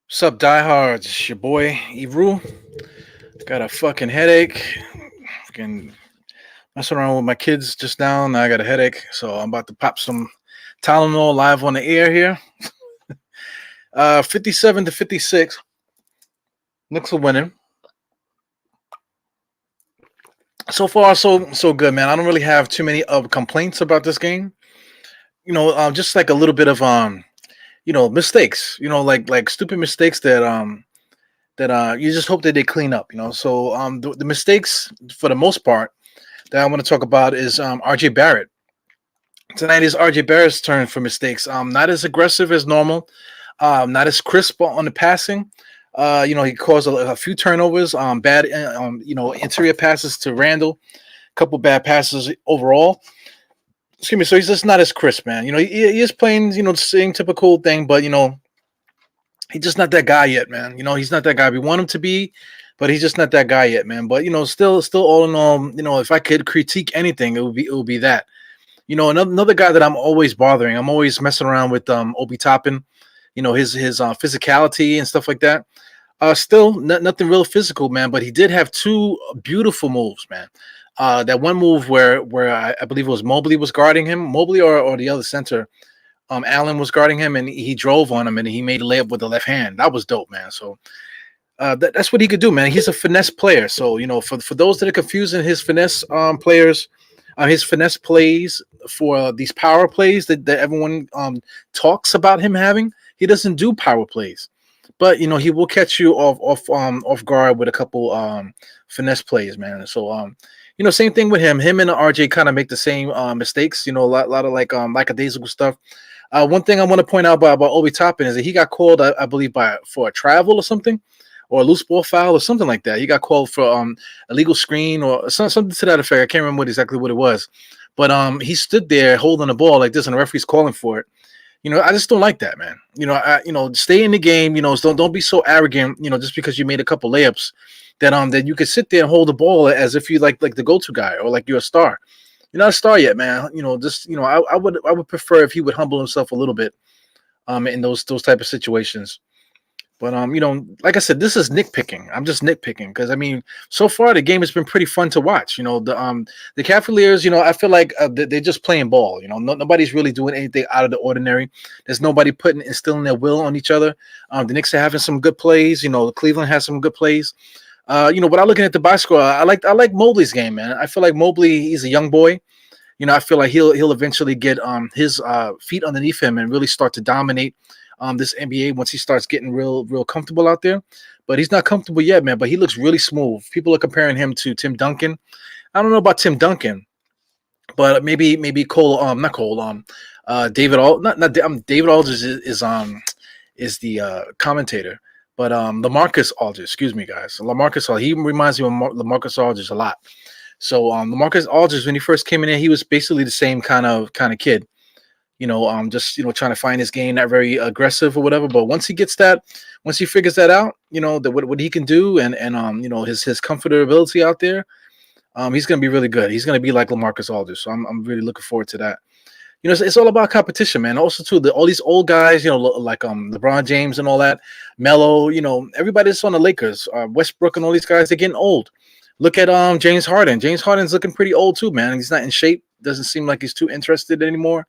What's up, diehards? It's your boy Ebru. Got a fucking headache. Fucking messing around with my kids just now, and I got a headache. So I'm about to pop some Tylenol live on the air here. 57-56. Knicks are winning. So far, so good, man. I don't really have too many complaints about this game. Just like a little bit of mistakes. Like stupid mistakes that you just hope that they clean up. So the mistakes for the most part that I want to talk about is RJ Barrett. Tonight is RJ Barrett's turn for mistakes. Not as aggressive as normal, not as crisp on the passing. He caused a few turnovers, bad, interior passes to Randall, a couple bad passes overall. Excuse me. So he's just not as crisp, man. He is playing, the same typical thing, but he's just not that guy yet, man. He's not that guy we want him to be, but he's just not that guy yet, man. But still all in all, if I could critique anything, it would be that. Another guy that I'm always bothering. I'm always messing around with Obi Toppin. His physicality and stuff like that. Still nothing real physical, man. But he did have two beautiful moves, man. That one move where I believe it was Mobley was guarding him, Mobley or the other center. Allen was guarding him, and he drove on him, and he made a layup with the left hand. That was dope, man. So that's what he could do, man. He's a finesse player. So for those that are confusing his finesse players. His finesse plays for these power plays that everyone talks about him having. He doesn't do power plays, but he will catch you off guard with a couple finesse plays, man. So same thing with him. Him and RJ kind of make the same mistakes. A lot of lackadaisical stuff. One thing I want to point out about Obi Toppin is that he got called, I believe, for a travel or something, or a loose ball foul or something like that. He got called for illegal screen or something to that effect. I can't remember exactly what it was. But he stood there holding the ball like this, and the referee's calling for it. I just don't like that, man. Stay in the game. Don't be so arrogant. Just because you made a couple layups, that you could sit there and hold the ball as if you like the go-to guy or like you're a star. You're not a star yet, man. I would prefer if he would humble himself a little bit, in those type of situations. But like I said, this is nitpicking. I'm just nitpicking because so far the game has been pretty fun to watch. The Cavaliers, I feel like they're just playing ball. Nobody's really doing anything out of the ordinary. There's nobody instilling their will on each other. The Knicks are having some good plays. Cleveland has some good plays. Without looking at the box score, I like Mobley's game, man. I feel like Mobley, he's a young boy. I feel like he'll eventually get his feet underneath him and really start to dominate this NBA once he starts getting real comfortable out there. But he's not comfortable yet, man. But he looks really smooth. People are comparing him to Tim Duncan. I don't know about Tim Duncan, but maybe Cole. Not Cole. David David Aldridge is the commentator. But LaMarcus Aldridge, excuse me, guys. LaMarcus Aldridge, he reminds me of LaMarcus Aldridge a lot. So LaMarcus Aldridge, when he first came in there, he was basically the same kind of kid. Just trying to find his game, not very aggressive or whatever. But once he figures that out, what he can do and his comfortability out there, he's gonna be really good. He's gonna be like LaMarcus Aldridge. So I'm really looking forward to that. It's all about competition, man. Also, too, all these old guys, like LeBron James and all that, Melo, everybody that's on the Lakers, Westbrook and all these guys, they're getting old. Look at James Harden. James Harden's looking pretty old too, man. He's not in shape. Doesn't seem like he's too interested anymore.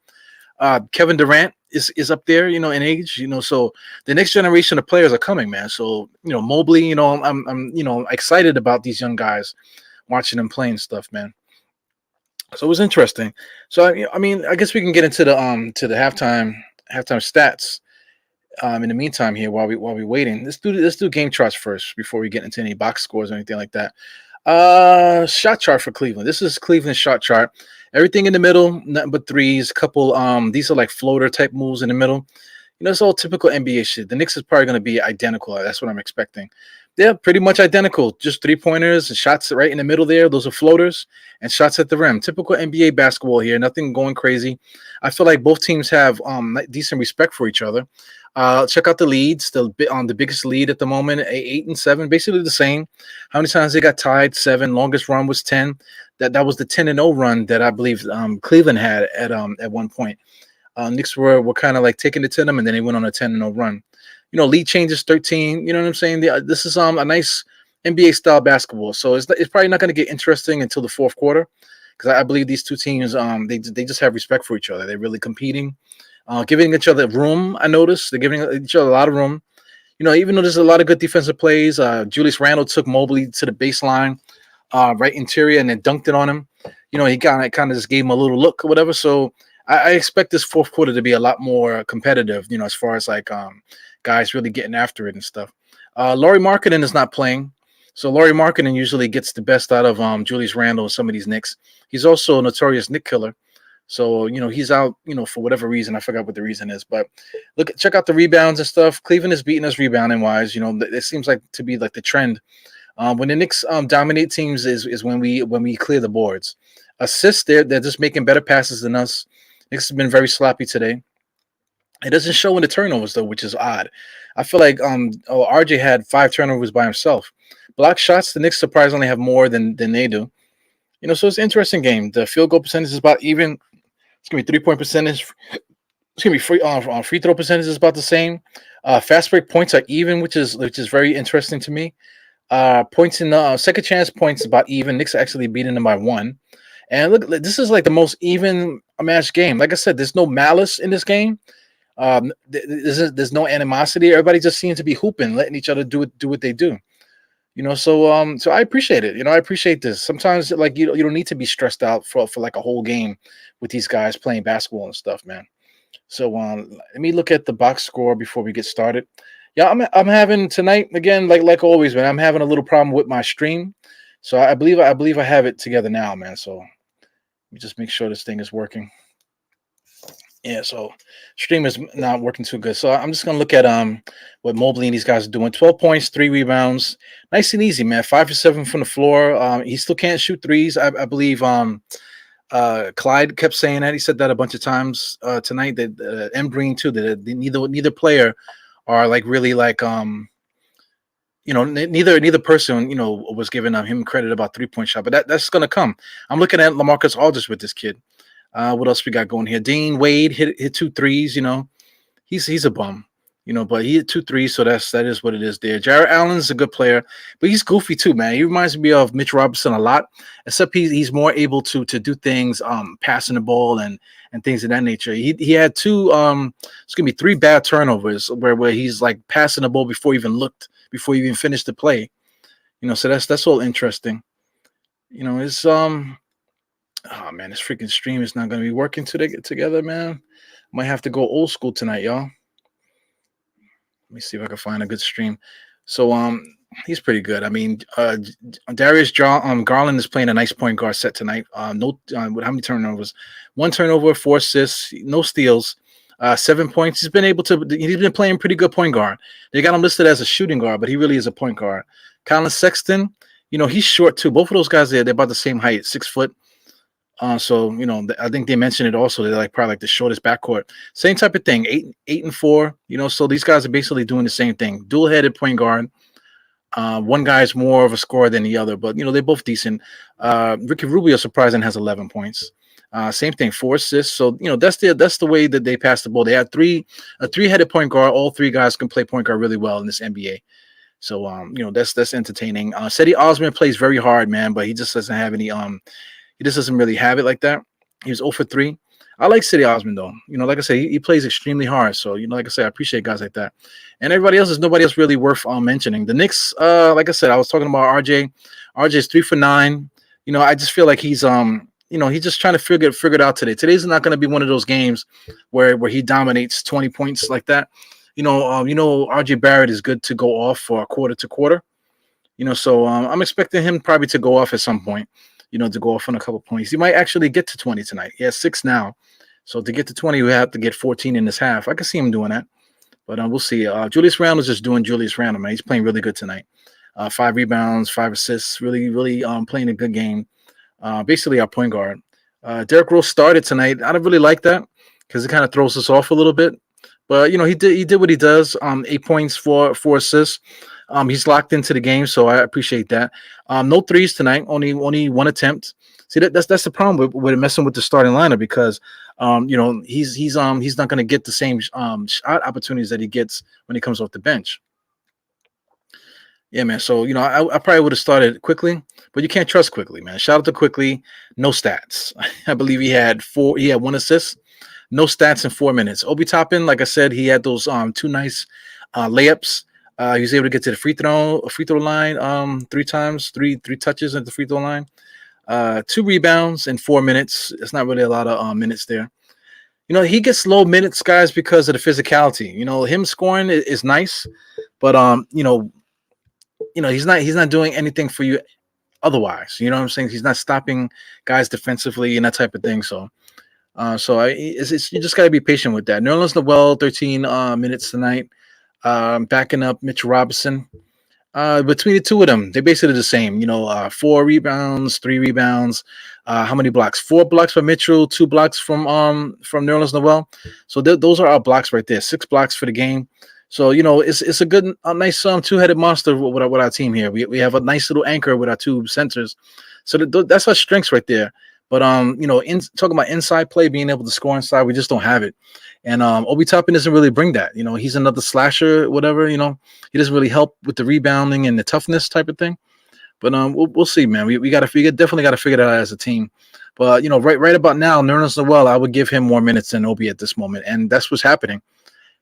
Kevin Durant is up there, in age, so the next generation of players are coming, man. So, Mobley, I'm excited about these young guys, watching them playing stuff, man. So it was interesting. So, I guess we can get into the halftime stats. In the meantime here, while we're waiting, let's do game charts first before we get into any box scores or anything like that. Shot chart for Cleveland. This is Cleveland's shot chart. Everything in the middle, nothing but threes. Couple these are like floater type moves in the middle. It's all typical NBA shit. The Knicks is probably going to be identical. That's what I'm expecting. They're pretty much identical. Just 3-pointers and shots right in the middle there. Those are floaters and shots at the rim. Typical NBA basketball here. Nothing going crazy. I feel like both teams have decent respect for each other. Check out the leads. The biggest lead at the moment, 8-7, basically the same. How many times they got tied? 7. Longest run was 10. That was the 10-0 run that I believe Cleveland had at one point. Knicks were kind of like taking it to them, and then they went on a 10-0 run. Lead changes 13. You know what I'm saying? This is a nice NBA style basketball. So it's probably not going to get interesting until the fourth quarter, because I believe these two teams they just have respect for each other. They're really competing, giving each other room. I noticed they're giving each other a lot of room. Even though there's a lot of good defensive plays, Julius Randle took Mobley to the baseline, right interior, and then dunked it on him. He kind of just gave him a little look or whatever. So I expect this fourth quarter to be a lot more competitive, as far as like guys really getting after it and stuff. Lauri Markkanen is not playing. So Lauri Markkanen usually gets the best out of Julius Randle and some of these Knicks. He's also a notorious Knick killer. So, he's out, for whatever reason. I forgot what the reason is. But check out the rebounds and stuff. Cleveland is beating us rebounding wise. It seems like to be like the trend. When the Knicks dominate teams is when we clear the boards. Assists, they're just making better passes than us. Knicks have been very sloppy today. It doesn't show in the turnovers though, which is odd. I feel like RJ had 5 turnovers by himself. Block shots, the Knicks surprisingly have more than they do. So it's an interesting game. The field goal percentage is about even. It's gonna be 3-point percentage. It's gonna be free throw percentage is about the same. Fast break points are even, which is very interesting to me. Points in second chance points about even. Knicks are actually beating them by 1. And look, this is like the most even match game. Like I said, there's no malice in this game. There's no animosity. Everybody just seems to be hooping, letting each other do what they do. So I appreciate it. I appreciate this. Sometimes like you don't need to be stressed out for like a whole game with these guys playing basketball and stuff, man. So let me look at the box score before we get started. Yeah, I'm having tonight again, like always, man. I'm having a little problem with my stream. So I believe I have it together now, man. So let me just make sure this thing is working. Yeah, so stream is not working too good. So I'm just gonna look at what Mobley and these guys are doing. 12 points, 3 rebounds, nice and easy, man. 5 for 7 from the floor. He still can't shoot threes. I believe Clyde kept saying that. He said that a bunch of times tonight. That Breen too. That neither player are like really like neither person was giving him credit about 3-point shot. But that's gonna come. I'm looking at LaMarcus Aldridge with this kid. What else we got going here? Dean Wade hit 2 threes. He's a bum. But he hit 2 threes, so that is what it is there. Jarrett Allen's a good player, but he's goofy too, man. He reminds me of Mitch Robinson a lot, except he's more able to do things, passing the ball and things of that nature. He had 2 it's gonna be 3 bad turnovers where he's like passing the ball before he even finished the play. So that's all interesting. It's oh man, this freaking stream is not gonna be working together, man. Might have to go old school tonight, y'all. Let me see if I can find a good stream. So he's pretty good. I mean, Darius Garland is playing a nice point guard set tonight. No, how many turnovers? 1 turnover, 4 assists, no steals, 7 points. He's been playing pretty good point guard. They got him listed as a shooting guard, but he really is a point guard. Colin Sexton, he's short too. Both of those guys they're about the same height, 6 foot. So I think they mentioned it also. They're probably like the shortest backcourt. Same type of thing. 8 and 4. So these guys are basically doing the same thing. Dual-headed point guard. One guy's more of a scorer than the other, but they're both decent. Ricky Rubio surprisingly has 11 points. Same thing, 4 assists. So that's the way that they pass the ball. They have a 3-headed point guard. All 3 guys can play point guard really well in this NBA. So that's entertaining. Cedi Osman plays very hard, man, but he just doesn't have any He just doesn't really have it like that. He was 0 for 3. I like Cedi Osman, though. Like I say, he plays extremely hard. So, like I say, I appreciate guys like that. And everybody else, there's nobody else really worth mentioning. The Knicks, like I said, I was talking about RJ. RJ is 3 for 9. I just feel like he's just trying to figure it out today. Today's not going to be one of those games where he dominates 20 points like that. RJ Barrett is good to go off for quarter to quarter. So I'm expecting him probably to go off at some point. To go off on a couple points. He might actually get to 20 tonight. He has 6 now. So to get to 20, we have to get 14 in this half. I can see him doing that. But we'll see. Julius Randle's just doing Julius Randle, man. He's playing really good tonight. 5 rebounds, 5 assists. Really, really playing a good game. Basically, our point guard. Derrick Rose started tonight. I don't really like that because it kind of throws us off a little bit. But he did what he does. 8 points, four assists. He's locked into the game, so I appreciate that. No threes tonight. Only one attempt. See that's the problem with messing with the starting lineup because he's not going to get the same shot opportunities that he gets when he comes off the bench. Yeah, man. So I probably would have started quickly, but you can't trust quickly, man. Shout out to quickly. No stats. I believe he had four. He had one assist. No stats in 4 minutes. Obi Toppin, like I said, he had those two nice layups. He was able to get to the free throw line 3 times, three touches at the free throw line. 2 rebounds in 4 minutes. It's not really a lot of minutes there. He gets low minutes, guys, because of the physicality. Him scoring is nice, but he's not doing anything for you otherwise. You know what I'm saying? He's not stopping guys defensively and that type of thing. So you just got to be patient with that. Nerlens Noel, 13 minutes tonight, backing up Mitchell Robinson. Between the two of them, they're basically the same. 4 rebounds, 3 rebounds. How many blocks? 4 blocks for Mitchell, 2 blocks from Nerlens Noel. So those are our blocks right there. 6 blocks for the game. So it's a nice two-headed monster with our team here. We have a nice little anchor with our two centers. So that's our strengths right there. But talking about inside play, being able to score inside, we just don't have it. And Obi Toppin doesn't really bring that. He's another slasher, whatever. He doesn't really help with the rebounding and the toughness type of thing. But we'll see, man. We definitely got to figure that out as a team. But right about now, Nerlens Noel, I would give him more minutes than Obi at this moment, and that's what's happening.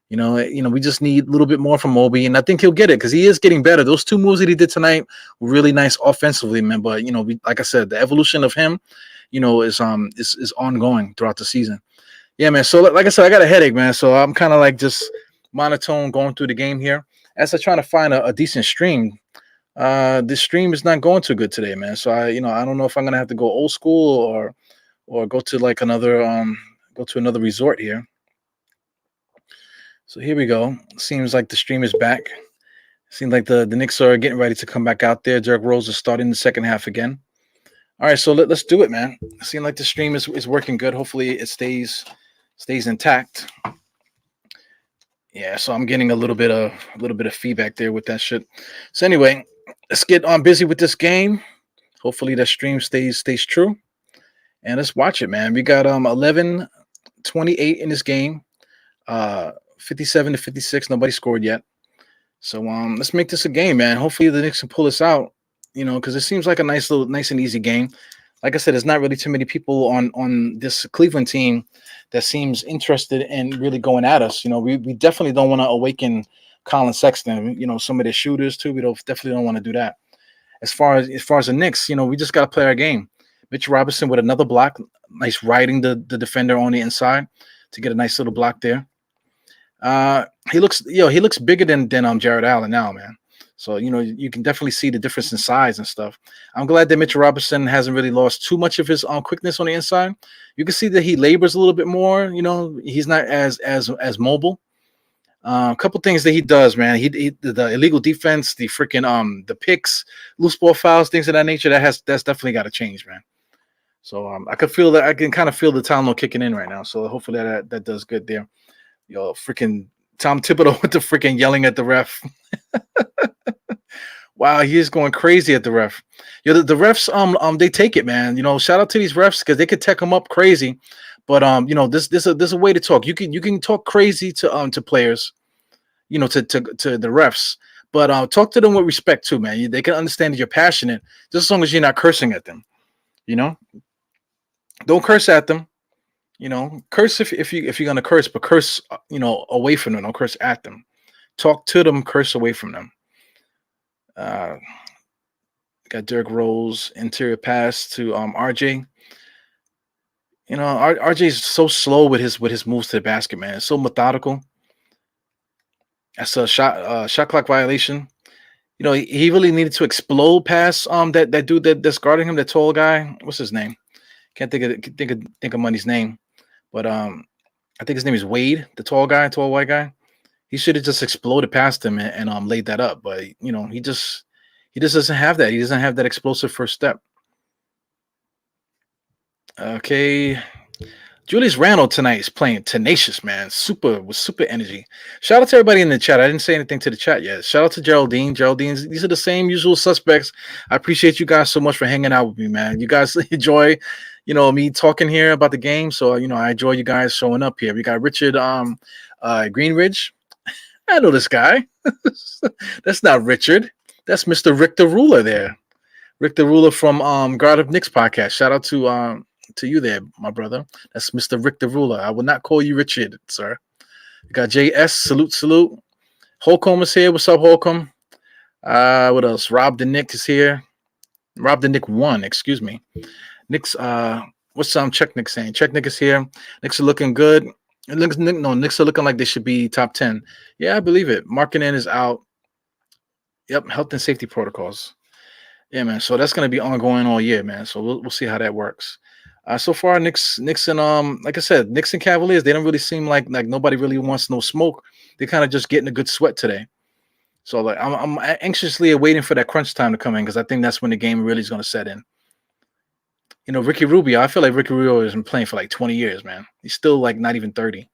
We just need a little bit more from Obi, and I think he'll get it because he is getting better. Those 2 moves that he did tonight were really nice offensively, man. But like I said, the evolution of him, is ongoing throughout the season. Yeah, man. So like I said, I got a headache, man. So I'm kind of like just monotone going through the game here as I try to find a decent stream. This stream is not going too good today, man. So I don't know if I'm gonna have to go old school or go to like another resort here. So here we go. Seems like the stream is back. Seems like the Knicks are getting ready to come back out there. Derrick Rose is starting the second half again. All right, so let's do it, man. Seems like the stream is working good. Hopefully it stays intact. Yeah, so I'm getting a little bit of feedback there with that shit. So anyway, let's get on busy with this game. Hopefully that stream stays true. And let's watch it, man. We got 11-28 in this game. 57-56. Nobody scored yet. So let's make this a game, man. Hopefully the Knicks can pull this out, because it seems like a nice and easy game. Like I said, there's not really too many people on this Cleveland team that seems interested in really going at us. We definitely don't want to awaken Colin Sexton. Some of the shooters too. We definitely don't want to do that. As far as the Knicks, we just got to play our game. Mitch Robinson with another block, nice riding the defender on the inside to get a nice little block there. He looks bigger than Jared Allen now, man. So you can definitely see the difference in size and stuff. I'm glad that Mitchell Robinson hasn't really lost too much of his quickness on the inside. You can see that he labors a little bit more. He's not as mobile. A couple things that he does, man. The illegal defense, the freaking the picks, loose ball fouls, things of that nature. That's definitely got to change, man. So I can kind of feel the Talon kicking in right now. So hopefully that does good there. Freaking Tom Thibodeau with the freaking yelling at the ref. Wow, he's going crazy at the ref. The refs they take it, man. Shout out to these refs because they could tech them up crazy. But there's a way to talk. You can talk crazy to players, to the refs. But talk to them with respect too, man. They can understand that you're passionate, just as long as you're not cursing at them. Don't curse at them. Curse if you're gonna curse, but curse away from them. Don't curse at them. Talk to them. Curse away from them. Got Derrick Rose interior pass to RJ. RJ is so slow with his moves to the basket, man. It's so methodical. That's a shot clock violation. He really needed to explode past that dude that's guarding him, that tall guy. What's his name? Can't think of Money's name. But I think his name is Wade, the tall white guy. He should have just exploded past him and laid that up. But he just doesn't have that. He doesn't have that explosive first step. Okay. Julius Randle tonight is playing tenacious, man. With super energy. Shout out to everybody in the chat. I didn't say anything to the chat yet. Shout out to Geraldine. Geraldine, these are the same usual suspects. I appreciate you guys so much for hanging out with me, man. You guys enjoy, me talking here about the game. So, I enjoy you guys showing up here. We got Richard Greenridge. I know this guy. That's not Richard. That's Mr. Rick the Ruler there. Rick the Ruler from God of Knicks podcast. Shout out to you there, my brother. That's Mr. Rick the Ruler. I will not call you Richard, sir. We got JS. Salute. Holcomb is here. What's up, Holcomb? What else? Rob the Nick is here. Rob the Nick 1, excuse me. Nick's what's Check Nick saying? Check Nick is here. Knicks are looking good. Knicks are looking like they should be top 10. Yeah, I believe it. Markkanen is out. Yep, health and safety protocols. Yeah, man. So that's going to be ongoing all year, man. So we'll see how that works. So far, Knicks and like I said, Knicks and Cavaliers, they don't really seem like nobody really wants no smoke. They're kind of just getting a good sweat today. So like I'm anxiously waiting for that crunch time to come in because I think that's when the game really is going to set in. Ricky Rubio, I feel like Ricky Rubio has been playing for like 20 years, man. He's still like not even 30.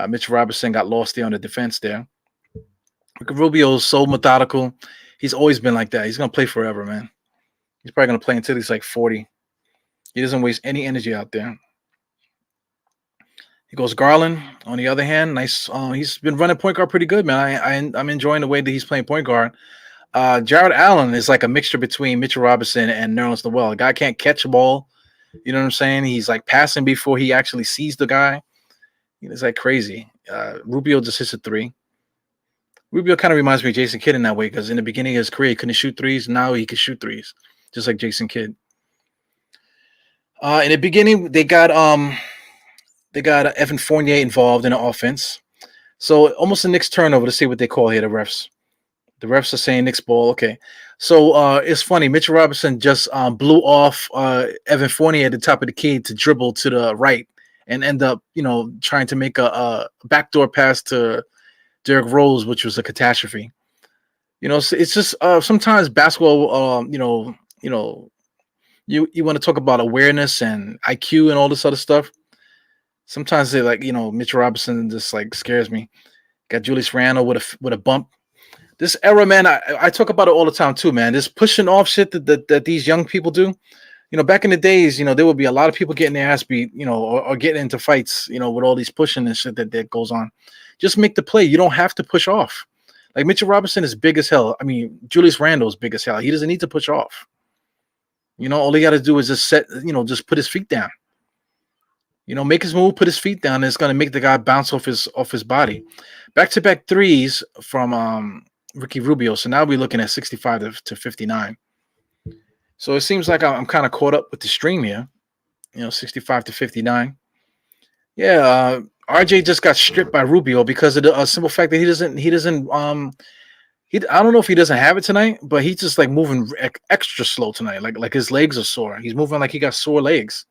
Mitch Robinson got lost there on the defense there. Ricky Rubio is so methodical. He's always been like that. He's going to play forever, man. He's probably going to play until he's like 40. He doesn't waste any energy out there. He goes Garland. On the other hand, nice. He's been running point guard pretty good, man. I'm enjoying the way that he's playing point guard. Jared Allen is like a mixture between Mitchell Robinson and Nerlens Noel. The guy can't catch a ball. You know what I'm saying? He's like passing before he actually sees the guy. It's like crazy. Rubio just hits a three. Rubio kind of reminds me of Jason Kidd in that way because in the beginning of his career, he couldn't shoot threes. Now he can shoot threes, just like Jason Kidd. In the beginning, they got Evan Fournier involved in the offense. So almost a Knicks turnover. Let's see what they call here, the refs. The refs are saying Knicks ball. Okay. So it's funny. Mitchell Robinson just blew off Evan Fournier at the top of the key to dribble to the right and end up, trying to make a backdoor pass to Derrick Rose, which was a catastrophe. It's just sometimes basketball, you want to talk about awareness and IQ and all this other stuff. Sometimes they Mitchell Robinson just like scares me. Got Julius Randle with a bump. This era, man, I talk about it all the time too, man. This pushing off shit that these young people do. Back in the days, there would be a lot of people getting their ass beat, or getting into fights, with all these pushing and shit that goes on. Just make the play. You don't have to push off. Like Mitchell Robinson is big as hell. I mean, Julius Randle is big as hell. He doesn't need to push off. All he got to do is just just put his feet down. Make his move, put his feet down, and it's going to make the guy bounce off his body. Back-to-back threes from Ricky Rubio. So now we're looking at 65 to 59. So it seems like I'm kind of caught up with the stream here. 65 to 59. Yeah, RJ just got stripped by Rubio because of the simple fact that he doesn't. I don't know if he doesn't have it tonight, but he's just like moving extra slow tonight. Like his legs are sore. He's moving like he got sore legs.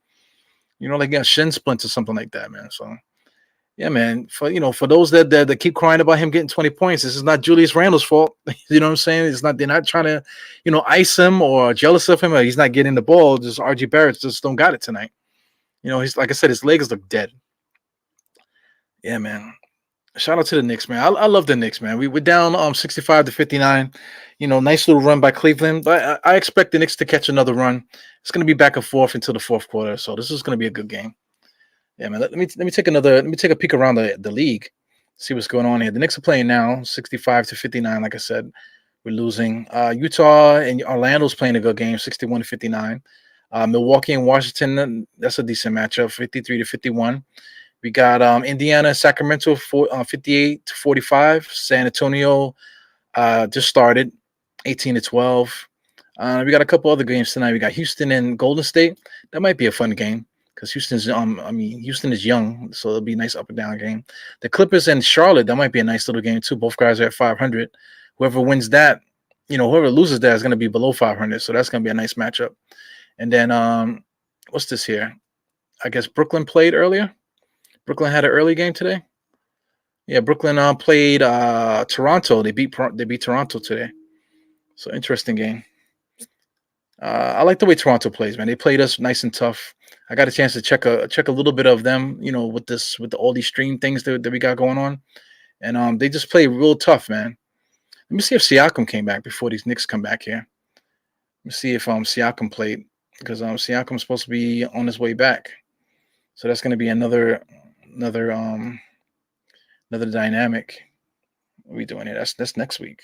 Like he got shin splints or something like that, man. So yeah, man. For those that keep crying about him getting 20 points, this is not Julius Randle's fault. You know what I'm saying? It's not. They're not trying to, ice him or jealous of him. Or he's not getting the ball. Just RJ Barrett just don't got it tonight. He's like I said, his legs look dead. Yeah, man. Shout out to the Knicks, man. I love the Knicks, man. We're down 65 to 59. Nice little run by Cleveland. But I expect the Knicks to catch another run. It's going to be back and forth until the fourth quarter. So this is going to be a good game. Yeah, man. Let me take a peek around the league. See what's going on here. The Knicks are playing now, 65 to 59. Like I said, we're losing. Utah and Orlando's playing a good game, 61 to 59. Milwaukee and Washington, that's a decent matchup, 53 to 51. We got Indiana and Sacramento 58 to 45. San Antonio just started 18 to 12. We got a couple other games tonight. We got Houston and Golden State. That might be a fun game because Houston is young, so it'll be a nice up and down game. The Clippers and Charlotte, that might be a nice little game too. Both guys are at 500. Whoever wins that, whoever loses that is going to be below 500. So that's going to be a nice matchup. And then what's this here? I guess Brooklyn played earlier. Brooklyn had an early game today. Yeah, Brooklyn played Toronto. They beat Toronto today. So interesting game. I like the way Toronto plays, man. They played us nice and tough. I got a chance to check a little bit of them, with all these stream things that we got going on, and they just play real tough, man. Let me see if Siakam came back before these Knicks come back here. Let me see if Siakam played, because Siakam's supposed to be on his way back. So that's going to be another dynamic. What are we doing here? That's next week.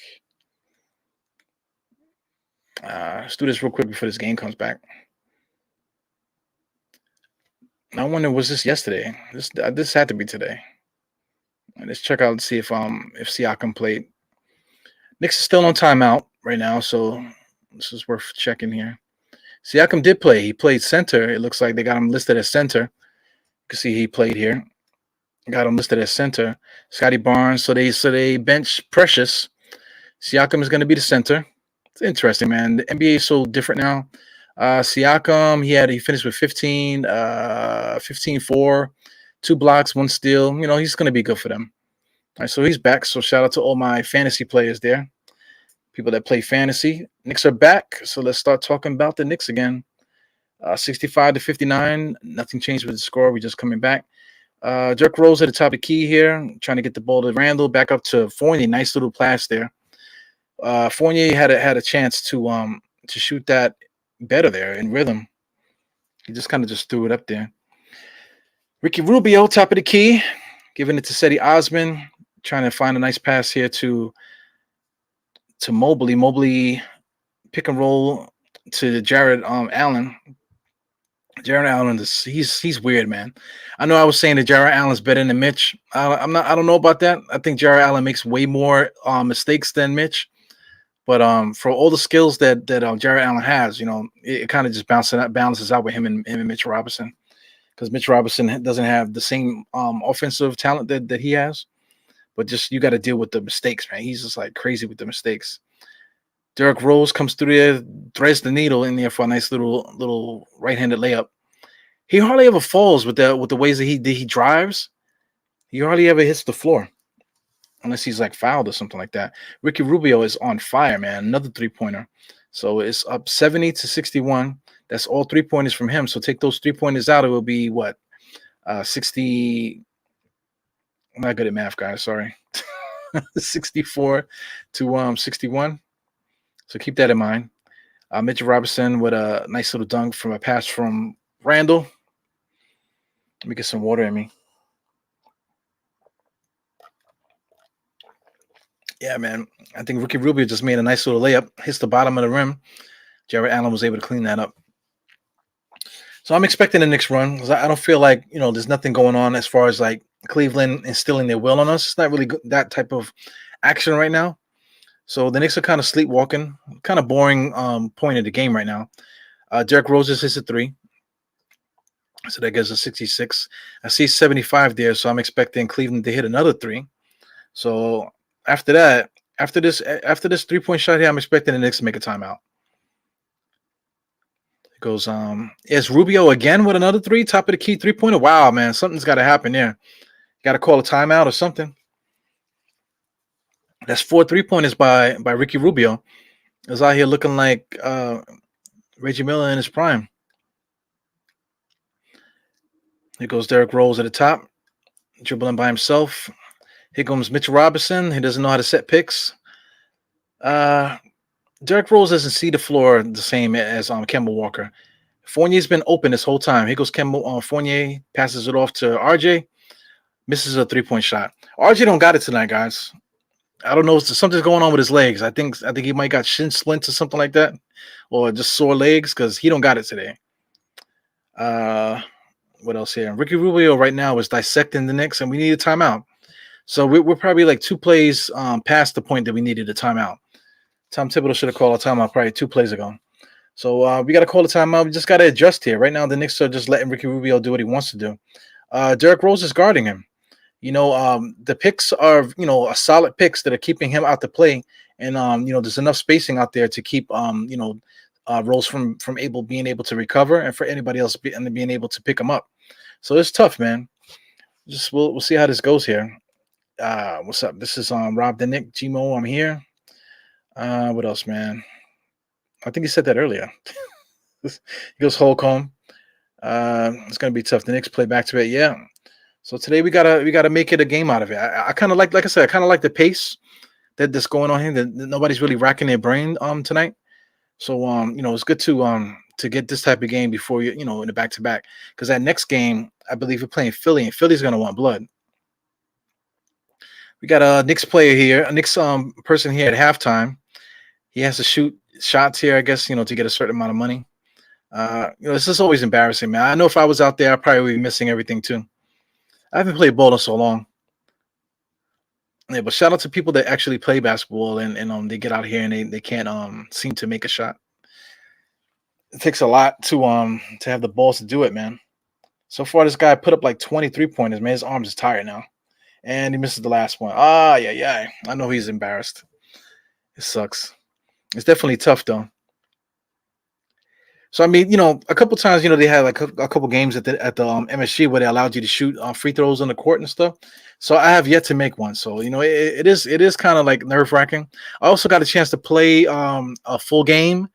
Let's do this real quick before this game comes back. I wonder, was this yesterday? This had to be today. Let's check out and see if Siakam played. Knicks is still on timeout right now, so this is worth checking here. Siakam did play. He played center. It looks like they got him listed as center. You can see he played here. Got him listed as center. Scotty Barnes. So they bench Precious. Siakam is going to be the center. It's interesting, man. The NBA is so different now. Siakam, he finished with 15, 4, 2 blocks, 1 steal. He's going to be good for them. All right, so he's back. So shout out to all my fantasy players there. People that play fantasy. Knicks are back. So let's start talking about the Knicks again. 65-59. Nothing changed with the score. We're just coming back. Dirk Rose at the top of the key here, trying to get the ball to Randall, back up to Fournier. Nice little pass there. Fournier had a chance to shoot that better there in rhythm. He just kind of just threw it up there. Ricky Rubio, top of the key, giving it to Cedi Osman, trying to find a nice pass here to Mobley. Mobley pick and roll to Jared Allen. Jared Allen he's weird, man. I know I was saying that Jared Allen's better than Mitch. I don't know about that. I think Jared Allen makes way more mistakes than Mitch. But for all the skills that Jared Allen has, it kind of just balances out with him and Mitch Robinson, because Mitch Robinson doesn't have the same offensive talent that he has. But just you got to deal with the mistakes, man. He's just like crazy with the mistakes. Derrick Rose comes through there, threads the needle in there for a nice little right-handed layup. He hardly ever falls with the ways that he drives. He hardly ever hits the floor, unless he's like fouled or something like that. Ricky Rubio is on fire, man. Another 3-pointer. So it's up 70-61. That's all 3-pointers from him. So take those 3-pointers out, it will be what? 60. I'm not good at math, guys. Sorry. 64 to 61. So keep that in mind. Mitchell Robinson with a nice little dunk from a pass from Randall. Let me get some water in me. Yeah, man. I think Ricky Rubio just made a nice little layup, hits the bottom of the rim. Jared Allen was able to clean that up. So I'm expecting the Knicks run, because I don't feel like, there's nothing going on as far as like Cleveland instilling their will on us. It's not really that type of action right now. So the Knicks are kind of sleepwalking, kind of boring point of the game right now. Derrick Rose hits a 3. So that gives us 66. I see 75 there, so I'm expecting Cleveland to hit another 3. So after that, after this 3-point shot here, I'm expecting the Knicks to make a timeout. It goes, is Rubio again with another 3, top of the key 3-pointer? Wow, man, something's got to happen there. Got to call a timeout or something. That's 4 3-pointers by Ricky Rubio. Is out here looking like Reggie Miller in his prime. Here goes Derrick Rose at the top, dribbling by himself. Here comes Mitchell Robinson. He doesn't know how to set picks. Derrick Rose doesn't see the floor the same as Kemba Walker. Fournier's been open this whole time. Here goes Fournier, passes it off to RJ, misses a 3-point shot. RJ don't got it tonight, guys. I don't know. Something's going on with his legs. I think he might got shin splints or something like that, or just sore legs, because he don't got it today. What else here? Ricky Rubio right now is dissecting the Knicks, and we need a timeout. So we're probably like 2 plays past the point that we needed a timeout. Tom Thibodeau should have called a timeout probably 2 plays ago. So we got to call a timeout. We just got to adjust here. Right now, the Knicks are just letting Ricky Rubio do what he wants to do. Derrick Rose is guarding him. The picks are, a solid picks that are keeping him out to play. And, there's enough spacing out there to keep, Rose from being able to recover, and for anybody else being able to pick him up. So it's tough, man. We'll see how this goes here. What's up? This is Rob the Nick Gmo. I'm here. What else, man? I think he said that earlier. He goes Holcomb. It's gonna be tough. The Knicks play back to it. Yeah. So today we gotta make it a game out of it. I kind of like I said, I kind of like the pace that's going on here. That nobody's really racking their brain tonight. So it's good to get this type of game before in the back to back, because that next game I believe we're playing Philly, and Philly's gonna want blood. We got a Knicks player here, a Knicks person here at halftime. He has to shoot shots here, I guess, to get a certain amount of money. This is always embarrassing, man. I know if I was out there, I'd probably be missing everything too. I haven't played ball in so long. Yeah, but shout out to people that actually play basketball and they get out here and they can't seem to make a shot. It takes a lot to have the balls to do it, man. So far, this guy put up like 23 pointers, man. His arms is tired now. And he misses the last one. Yeah. I know he's embarrassed. It sucks. It's definitely tough, though. So I mean, a couple times, they had like a couple games at the MSG where they allowed you to shoot free throws on the court and stuff. So I have yet to make one. So it is kind of like nerve wracking. I also got a chance to play a full game,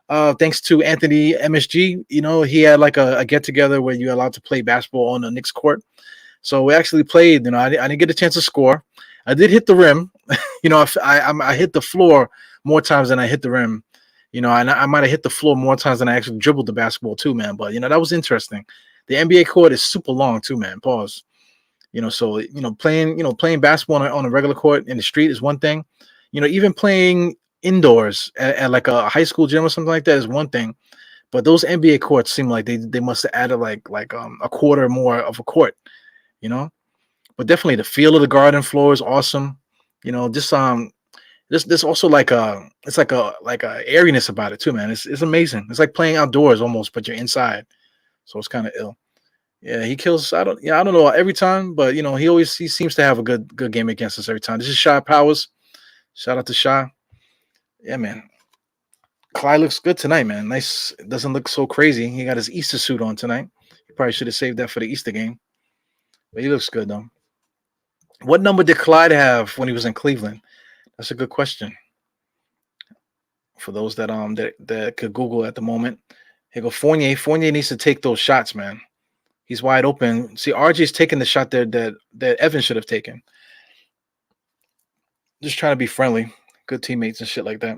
thanks to Anthony MSG. He had like a get together where you're allowed to play basketball on the Knicks court. So we actually played. I didn't get a chance to score. I did hit the rim. I hit the floor more times than I hit the rim. And I might have hit the floor more times than I actually dribbled the basketball too, man. But that was interesting. The NBA court is super long too, man. Pause. So playing basketball on a regular court in the street is one thing. Even playing indoors at like a high school gym or something like that is one thing. But those NBA courts seem like they must have added like a quarter more of a court. But definitely the feel of the garden floor is awesome. This also it's like a airiness about it too, man. It's amazing. It's like playing outdoors almost, but you're inside. So it's kind of ill. Yeah, he kills. I don't know every time, but he seems to have a good game against us every time. This is Shy Powers. Shout out to Shy. Yeah, man. Clyde looks good tonight, man. Nice. It doesn't look so crazy. He got his Easter suit on tonight. He probably should have saved that for the Easter game. But he looks good though. What number did Clyde have when he was in Cleveland? That's a good question. For those that that could Google at the moment. Here go Fournier. Fournier needs to take those shots, man. He's wide open. See, RJ's taking the shot there that Evan should have taken. Just trying to be friendly. Good teammates and shit like that.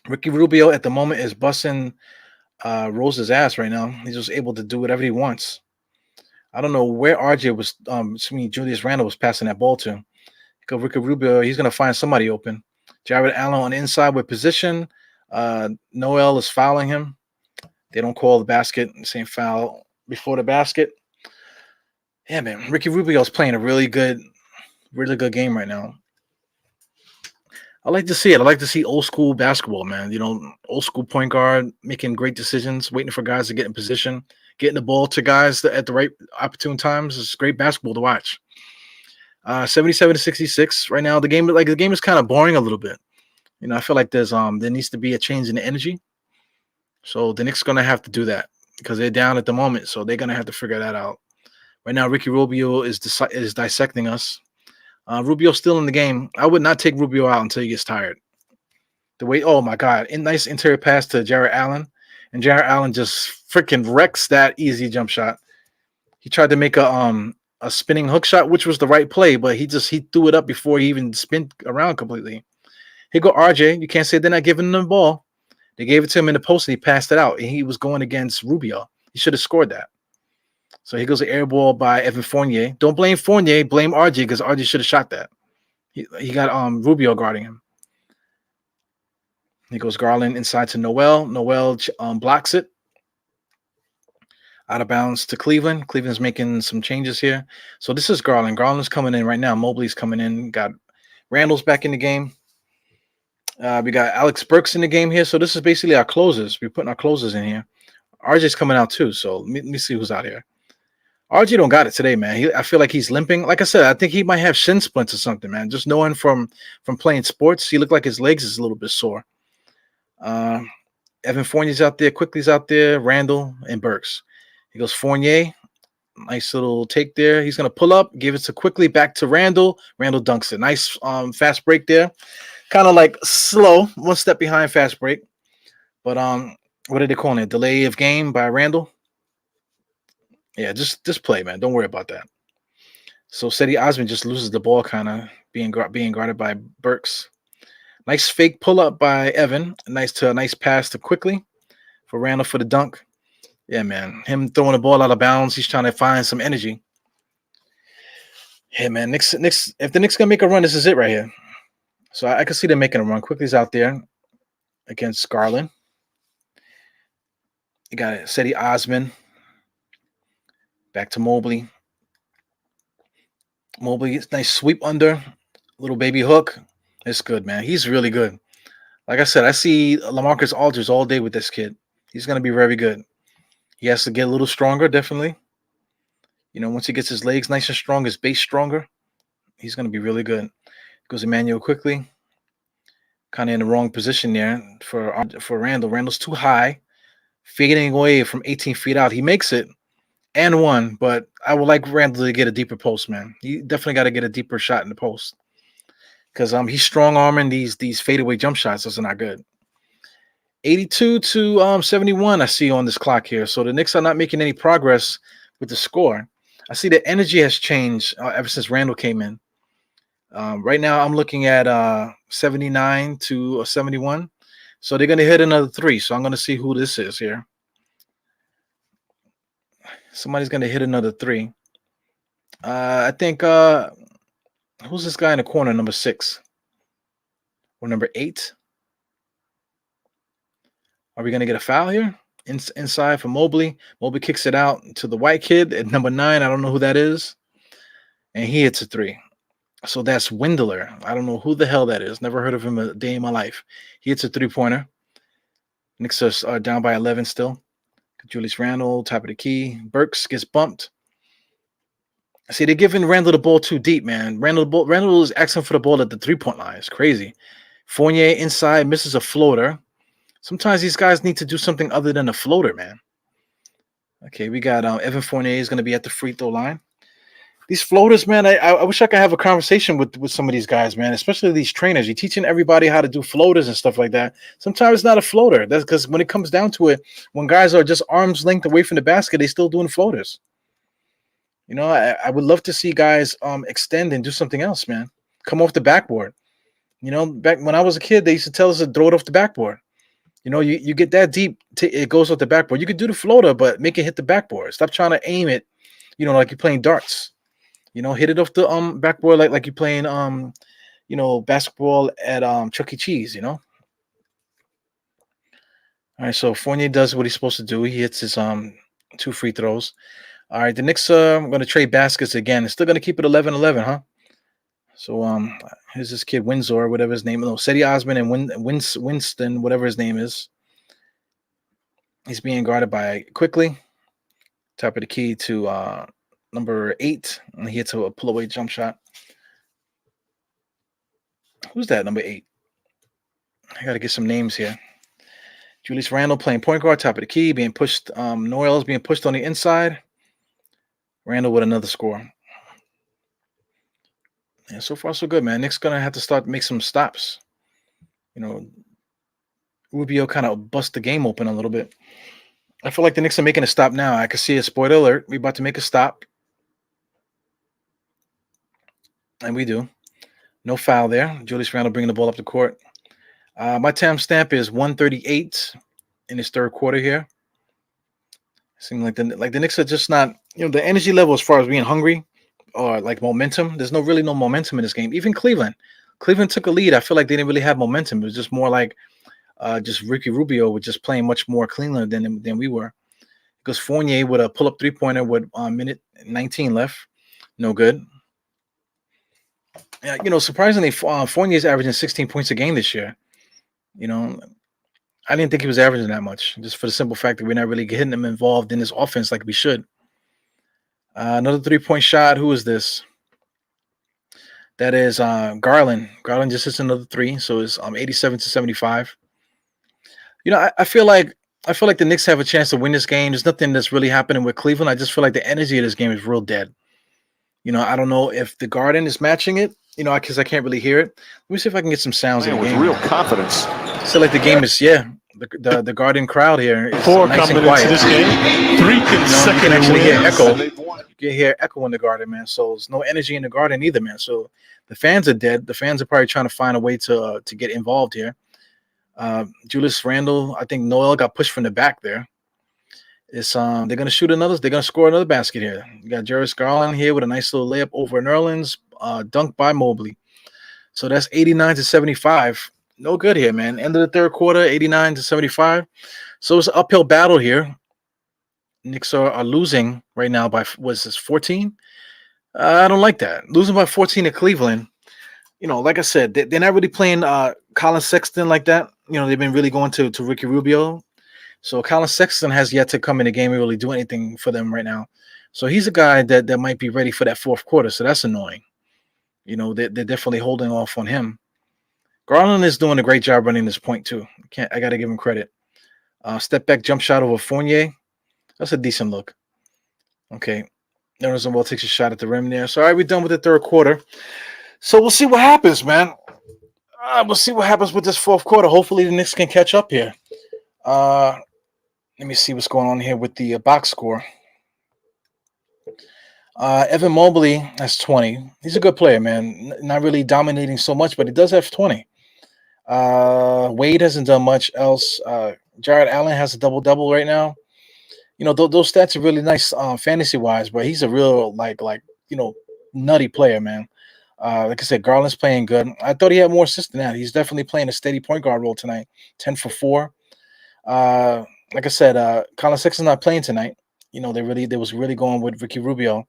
Ricky Rubio at the moment is busting Rose's ass right now. He's just able to do whatever he wants. I don't know where RJ was. Julius Randle was passing that ball to. Go Ricky Rubio. He's gonna find somebody open. Jared Allen on the inside with position. Noel is fouling him. They don't call the basket. Same foul before the basket. Yeah, man. Ricky Rubio's playing a really good game right now. I like to see it. I like to see old school basketball, man. Old school point guard making great decisions, waiting for guys to get in position, getting the ball to guys at the right opportune times. It's great basketball to watch. 77-66 right now. The game is kind of boring a little bit. I feel like there needs to be a change in the energy. So the Knicks are gonna have to do that because they're down at the moment. So they're gonna have to figure that out. Right now, Ricky Rubio is dissecting us. Rubio's still in the game. I would not take Rubio out until he gets tired. Oh my God, nice interior pass to Jared Allen, and Jared Allen just freaking wrecks that easy jump shot. He tried to make a spinning hook shot, which was the right play, but he threw it up before he even spun around completely. Here go RJ. You can't say they're not giving him the ball. They gave it to him in the post and he passed it out. And he was going against Rubio. He should have scored that. So here goes an air ball by Evan Fournier. Don't blame Fournier, blame RJ because RJ should have shot that. He got Rubio guarding him. He goes Garland inside to Noel. Noel blocks it. Out of bounds to Cleveland. Cleveland's making some changes here. So this is Garland. Garland's coming in right now. Mobley's coming in. Got Randall's back in the game. We got Alex Burks in the game here. So this is basically our closers. We're putting our closers in here. RJ's coming out too. So let me see who's out here. RJ don't got it today, man. I feel like he's limping. Like I said, I think he might have shin splints or something, man. Just knowing from playing sports, he looked like his legs is a little bit sore. Evan Fournier's out there. Quickly's out there. Randall and Burks. He goes Fournier. Nice little take there. He's gonna pull up, give it to quickly back to Randall. Randall dunks it. Nice fast break there. Kind of like slow, one step behind fast break. But what did they call it? Delay of game by Randall. Yeah, just play, man. Don't worry about that. So Seti Osman just loses the ball, kind of being guarded by Burks. Nice fake pull up by Evan. Nice pass to quickly for Randall for the dunk. Yeah, man. Him throwing the ball out of bounds. He's trying to find some energy. Yeah, man. Knicks. If the Knicks gonna make a run, this is it right here. So I can see them making a run. Quickly's out there against Garland. You got it. Seti Osman. Back to Mobley. Mobley, nice sweep under. Little baby hook. It's good, man. He's really good. Like I said, I see LaMarcus Aldridge all day with this kid. He's going to be very good. He has to get a little stronger, definitely. Once he gets his legs nice and strong, his base stronger, he's going to be really good. Goes Emmanuel quickly. Kind of in the wrong position there for Randall. Randall's too high. Fading away from 18 feet out. He makes it and one, but I would like Randall to get a deeper post, man. He definitely got to get a deeper shot in the post. Because he's strong arming these fadeaway jump shots. Those are not good. 82 to 71, I see on this clock here. So the Knicks are not making any progress with the score. I see the energy has changed ever since Randall came in. Right now, I'm looking at 79 to 71. So they're going to hit another three. So I'm going to see who this is here. Somebody's going to hit another three. I think, who's this guy in the corner, number 6? Or number 8? Are we going to get a foul here? Inside for Mobley. Mobley kicks it out to the white kid at number 9. I don't know who that is. And he hits a three. So that's Windler. I don't know who the hell that is. Never heard of him a day in my life. He hits a three-pointer. Knicks are down by 11 still. Julius Randle, top of the key. Burks gets bumped. See, they're giving Randle the ball too deep, man. Randle is asking for the ball at the three-point line. It's crazy. Fournier inside misses a floater. Sometimes these guys need to do something other than a floater, man. Okay, we got Evan Fournier is going to be at the free throw line. These floaters, man, I wish I could have a conversation with some of these guys, man, especially these trainers. You're teaching everybody how to do floaters and stuff like that. Sometimes it's not a floater. That's because when it comes down to it, when guys are just arm's length away from the basket, they still doing floaters. I would love to see guys extend and do something else, man. Come off the backboard. Back when I was a kid, they used to tell us to throw it off the backboard. You get that deep, it goes off the backboard. You could do the floater, but make it hit the backboard. Stop trying to aim it, like you're playing darts. Hit it off the backboard like you're playing basketball at Chuck E. Cheese. All right, so Fournier does what he's supposed to do. He hits his 2 free throws. All right, the Knicks are going to trade baskets again. It's still going to keep it 11-11, huh? So here's this kid Windsor, whatever his name is. No, Seti Osman and Winston, whatever his name is. He's being guarded by quickly. Top of the key to number 8, and he hits a pull-away jump shot. Who's that, number 8? I got to get some names here. Julius Randle playing point guard, top of the key, being pushed. Noel is being pushed on the inside. Randle with another score. Yeah, so far so good, man. Knicks gonna have to make some stops. Rubio kind of bust the game open a little bit. I feel like the Knicks are making a stop now. I can see a spoiler alert. We're about to make a stop. And we do. No foul there. Julius Randle bringing the ball up the court. My timestamp is 1:38 in his third quarter here. Seems like the Knicks are just not, the energy level as far as being hungry or like momentum. There's really no momentum in this game. Even Cleveland took a lead. I feel like they didn't really have momentum. It was just more like just Ricky Rubio was just playing much more cleaner than we were. Because Fournier with a pull-up three-pointer with minute 19 left. No good. Yeah, surprisingly, Fournier's averaging 16 points a game this year. I didn't think he was averaging that much, just for the simple fact that we're not really getting him involved in this offense like we should. Another 3-point shot. Who is this? That is Garland. Garland just hits another 3, so it's 87 to 75. I feel like I feel like the Knicks have a chance to win this game. There's nothing that's really happening with Cleveland. I just feel like the energy of this game is real dead. I don't know if the Garden is matching it. Because I can't really hear it. Let me see if I can get some sounds of the with game. real confidence. So like the game is the Garden crowd here is nice and quiet. This game, 3 consecutive you can actually hear wins. echo. You can hear echo in the Garden, man. So there's no energy in the Garden either, man. So the fans are dead. The fans are probably trying to find a way to get involved here. Julius Randle, I think Noel got pushed from the back there. They're gonna shoot another. They're gonna score another basket here. You got Jarvis Garland here with a nice little layup over Nerlens, dunked by Mobley. So that's 89-75. No good here, man. End of the third quarter, 89-75. So it's an uphill battle here. Knicks are losing right now by 14. I don't like that. Losing by 14 to Cleveland. Like I said, they're not really playing Colin Sexton like that. They've been really going to Ricky Rubio. So Colin Sexton has yet to come in the game and really do anything for them right now. So he's a guy that might be ready for that fourth quarter. So that's annoying. They're definitely holding off on him. Garland is doing a great job running this point too. I got to give him credit. Step back jump shot over Fournier. That's a decent look. Okay. Nerlens Noel takes a shot at the rim there. So all right, we're done with the third quarter. So we'll see what happens, man. We'll see what happens with this fourth quarter. Hopefully the Knicks can catch up here. Let me see what's going on here with the box score. Evan Mobley has 20. He's a good player, man. Not really dominating so much, but he does have 20. Wade hasn't done much else. Jared Allen has a double-double right now. Those stats are really nice fantasy-wise, but he's a real, nutty player, man. Like I said, Garland's playing good. I thought he had more assists than that. He's definitely playing a steady point guard role tonight. 10 for 4. Like I said, Colin Sexton's not playing tonight. They was really going with Ricky Rubio.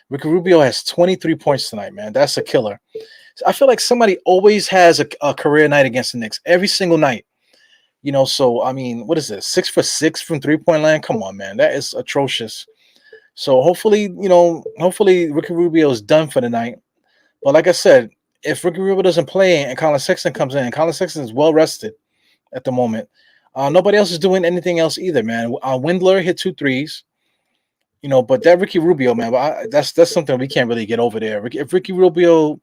Ricky Rubio has 23 points tonight, man. That's a killer. I feel like somebody always has a career night against the Knicks every single night. So I mean, what is this? 6 for 6 from 3-point line? Come on, man. That is atrocious. So hopefully Ricky Rubio is done for the night. But like I said, if Ricky Rubio doesn't play and Colin Sexton comes in, Colin Sexton is well rested at the moment. Nobody else is doing anything else either, man. Windler hit 2 threes, but that Ricky Rubio, man, that's something we can't really get over there. If Ricky Rubio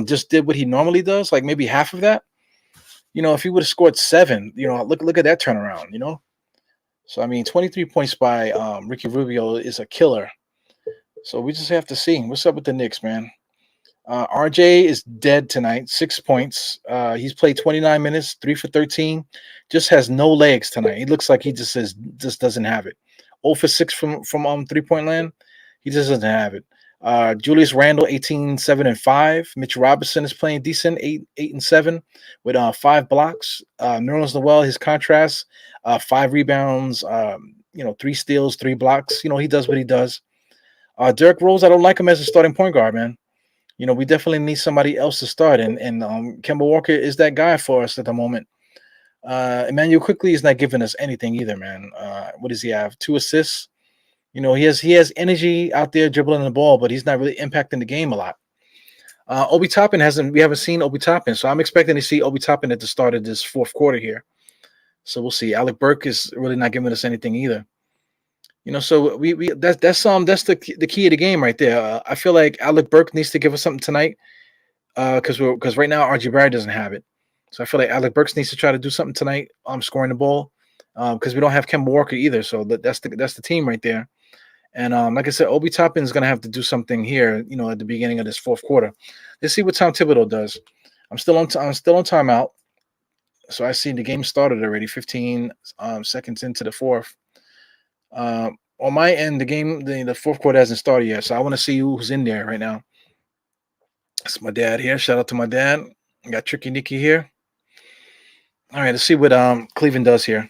just did what he normally does, like maybe half of that, if he would have scored 7, look at that turnaround, So I mean, 23 points by Ricky Rubio is a killer. So we just have to see what's up with the Knicks, man. RJ is dead tonight, 6 points. He's played 29 minutes, 3 for 13. Just has no legs tonight. He looks like he just doesn't have it. 0 for 6 from 3-point land. He just doesn't have it. Julius Randle, 18, 7, and 5. Mitch Robinson is playing decent, 8 and 7 with 5 blocks. Nerlens Noel, his contrast, 5 rebounds, 3 steals, 3 blocks. He does what he does. Derrick Rose, I don't like him as a starting point guard, man. We definitely need somebody else to start, and Kemba Walker is that guy for us at the moment. Emmanuel Quickly is not giving us anything either, man. What does he have? 2 assists. He has energy out there dribbling the ball, but he's not really impacting the game a lot. Obi Toppin we haven't seen Obi Toppin, so I'm expecting to see Obi Toppin at the start of this fourth quarter here. So we'll see. Alec Burke is really not giving us anything either. So that's the key of the game right there. I feel like Alec Burke needs to give us something tonight, because right now RJ Barrett doesn't have it. So I feel like Alec Burks needs to try to do something tonight, scoring the ball, because we don't have Kemba Walker either. So that's the team right there. And like I said, Obi Toppin is going to have to do something here, at the beginning of this fourth quarter. Let's see what Tom Thibodeau does. I'm still on timeout. So I see the game started already, 15 seconds into the fourth. On my end, the fourth quarter hasn't started yet, so I want to see who's in there right now. That's my dad here. Shout out to my dad. I got Tricky Nicky here. All right, let's see what Cleveland does here.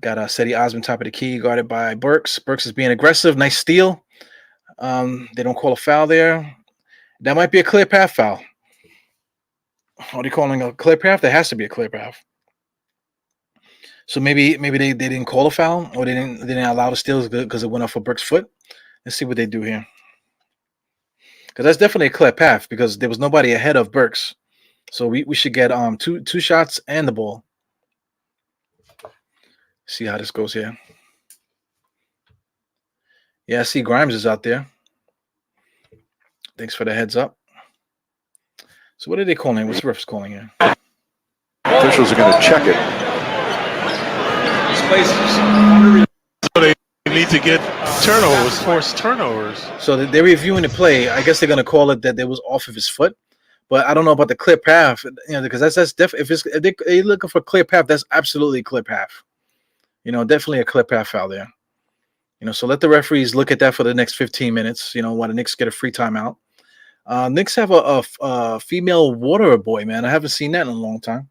Got Seti Osman top of the key, guarded by Burks. Burks is being aggressive. Nice steal. They don't call a foul there. That might be a clear path foul. Are they calling a clear path? There has to be a clear path. So maybe they didn't call a foul, or they didn't allow the steals because it went off of Burks' foot. Let's see what they do here. Because that's definitely a clear path, because there was nobody ahead of Burks. So we should get two shots and the ball. See how this goes here. Yeah, I see Grimes is out there. Thanks for the heads up. So what are they calling? What's the refs calling here? Officials are going to check it. So they need to get turnovers, force turnovers. So they're reviewing the play. I guess they're going to call it that they was off of his foot. But I don't know about the clear path, because that's definitely if they're looking for clear path, that's absolutely a clear path. Definitely a clear path foul there. So let the referees look at that for the next 15 minutes. While the Knicks get a free timeout. Knicks have a female water boy, man. I haven't seen that in a long time.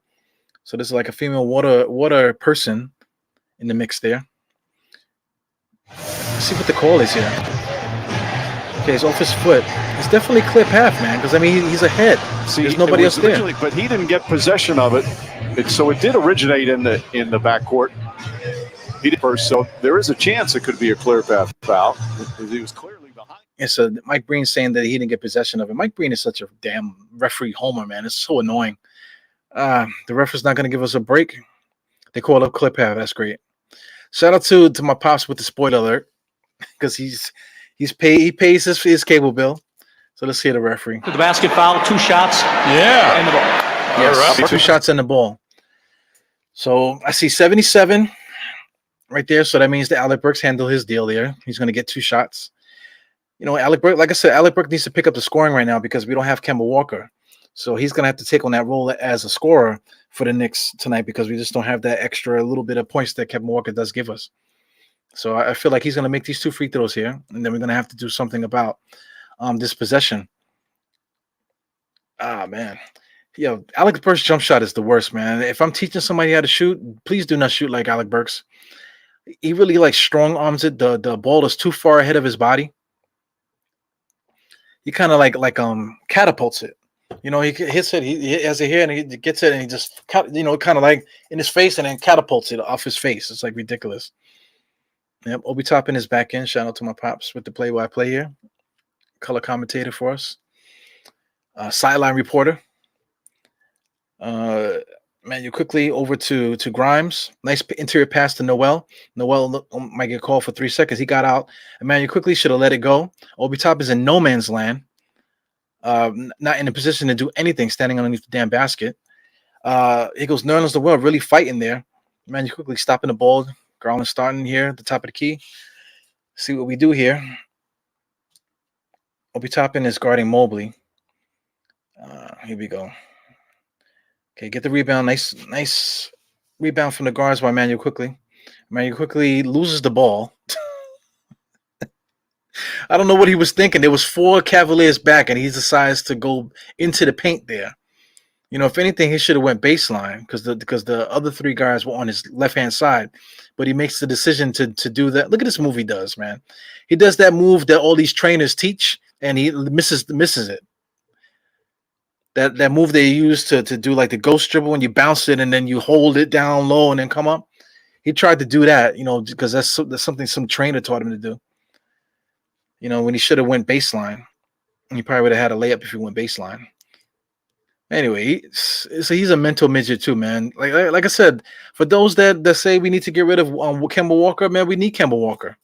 So this is like a female water person in the mix there. Let's see what the call is here. Okay, he's off his foot. It's definitely a clear path, man, because, he's ahead. See, there's nobody else there. But he didn't get possession of it. So it did originate in the backcourt. He did first, so there is a chance it could be a clear path foul. He was clearly behind. Yeah, so Mike Breen's saying that he didn't get possession of it. Mike Breen is such a damn referee homer, man. It's so annoying. The ref is not going to give us a break. They call up clear path. That's great. Shout out to my pops with the spoiler alert, because he pays his cable bill. So let's hear the referee. To the basket foul, 2 shots. Yeah. And the ball. Yes, All right. 2 shots and the ball. So I see 77 right there. So that means that Alec Burks handled his deal there. He's going to get 2 shots. Alec Burks, like I said, Alec Burks needs to pick up the scoring right now because we don't have Kemba Walker. So he's going to have to take on that role as a scorer for the Knicks tonight because we just don't have that extra little bit of points that Kemba Walker does give us. So I feel like he's going to make these 2 free throws here, and then we're going to have to do something about this possession. Man. Alec Burks' jump shot is the worst, man. If I'm teaching somebody how to shoot, please do not shoot like Alec Burks. He really strong arms it. The ball is too far ahead of his body. He kind of like catapults it. He hits it. He has it here and he gets it and he just kind of like in his face and then catapults it off his face. It's like ridiculous. Yep, Obi Toppin is back in. Shout out to my pops with the play-by-play here. Color commentator for us. Sideline reporter. You quickly over to Grimes. Nice interior pass to Noel. Noel might get called for 3 seconds. He got out. And you quickly should have let it go. Obi Top is in no man's land. Not in a position to do anything, standing underneath the damn basket. He goes Nerlens Noel really fighting there. You quickly stopping the ball. Garland starting here at the top of the key. See what we do here. Obi Toppin is guarding Mobley. Here we go. Okay, get the rebound. Nice rebound from the guards by Manuel Quickly. Manuel Quickly loses the ball. I don't know what he was thinking. There was 4 Cavaliers back, and he decides to go into the paint there. If anything, he should have went baseline because the other 3 guys were on his left-hand side. But he makes the decision to do that. Look at this move he does, man. He does that move that all these trainers teach, and he misses it. That move they use to do like the ghost dribble when you bounce it and then you hold it down low and then come up. He tried to do that, because that's something some trainer taught him to do. When he should have went baseline. He probably would have had a layup if he went baseline. Anyway, so he's a mental midget too, man. Like I said, for those that say we need to get rid of Kemba Walker, man, we need Kemba Walker.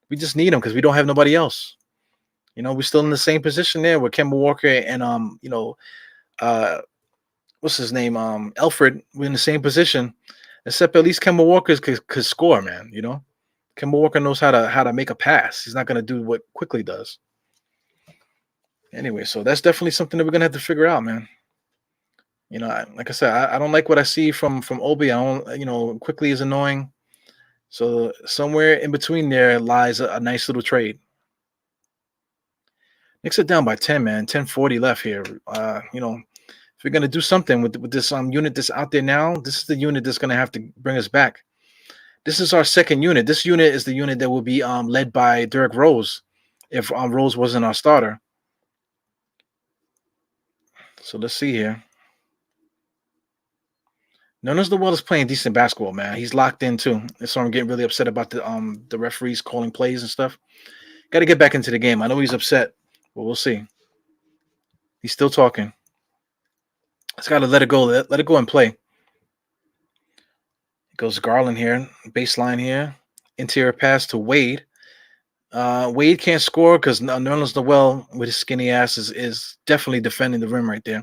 We just need him because we don't have nobody else. We're still in the same position there with Kemba Walker and what's his name? Alfred. We're in the same position, except at least Kemba Walker could score, man. Kemba Walker knows how to make a pass. He's not gonna do what Quickly does. Anyway, so that's definitely something that we're gonna have to figure out, man. Like I said, I don't like what I see from Obi. I don't, Quickly is annoying. So somewhere in between there lies a nice little trade. Knicks are down by 10, man. 10:40 left here. If we're gonna do something with this unit that's out there now, this is the unit that's gonna have to bring us back. This is our second unit. This unit is the unit that will be led by Derrick Rose if Rose wasn't our starter. So let's see here. Nerlens Noel is playing decent basketball, man. He's locked in too. So I'm getting really upset about the referees calling plays and stuff. Got to get back into the game. I know he's upset, but we'll see. He's still talking. It's got to let it go. Let it go and play. Goes Garland here, baseline here, interior pass to Wade. Wade can't score because Nerlens Noel with his skinny ass is definitely defending the rim right there.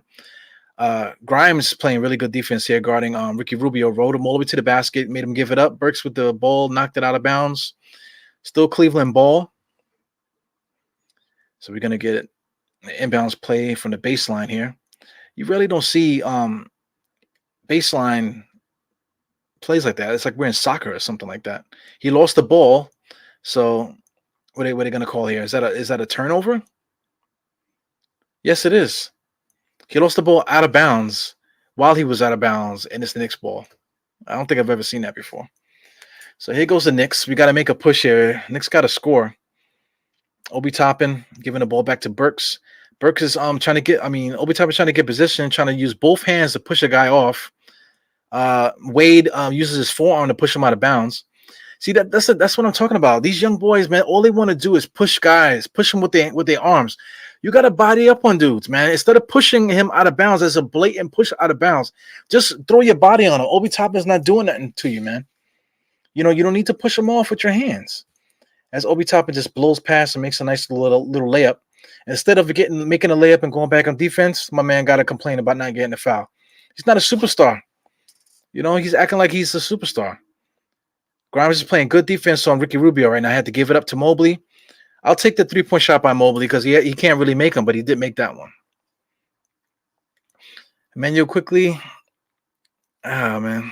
Grimes playing really good defense here, guarding Ricky Rubio. Rolled him all the way to the basket, made him give it up. Burks with the ball, knocked it out of bounds. Still Cleveland ball. So we're gonna get an inbounds play from the baseline here. You really don't see baseline plays like that. It's like we're in soccer or something like that. He lost the ball, so what are they gonna call here? Is that a turnover? Yes, it is. He lost the ball out of bounds while he was out of bounds, and it's the Knicks ball. I don't think I've ever seen that before. So here goes the Knicks. We got to make a push here. Knicks got to score. Obi Toppin giving the ball back to Burks. Burks is trying to get. Obi Toppin trying to get position, trying to use both hands to push a guy off. Wade uses his forearm to push him out of bounds. See that's what I'm talking about. These young boys, man, all they want to do is push guys, push them with their arms. You got to body up on dudes, man. Instead of pushing him out of bounds as a blatant push out of bounds, just throw your body on him. Obi Toppin's not doing nothing to you, man. You don't need to push him off with your hands. As Obi Toppin just blows past and makes a nice little layup. Instead of making a layup and going back on defense, my man got to complain about not getting a foul. He's not a superstar. He's acting like he's a superstar. Grimes is playing good defense on Ricky Rubio right now. I had to give it up to Mobley. I'll take the 3-point shot by Mobley because he can't really make them, but he did make that one. Emmanuel quickly. Oh, man.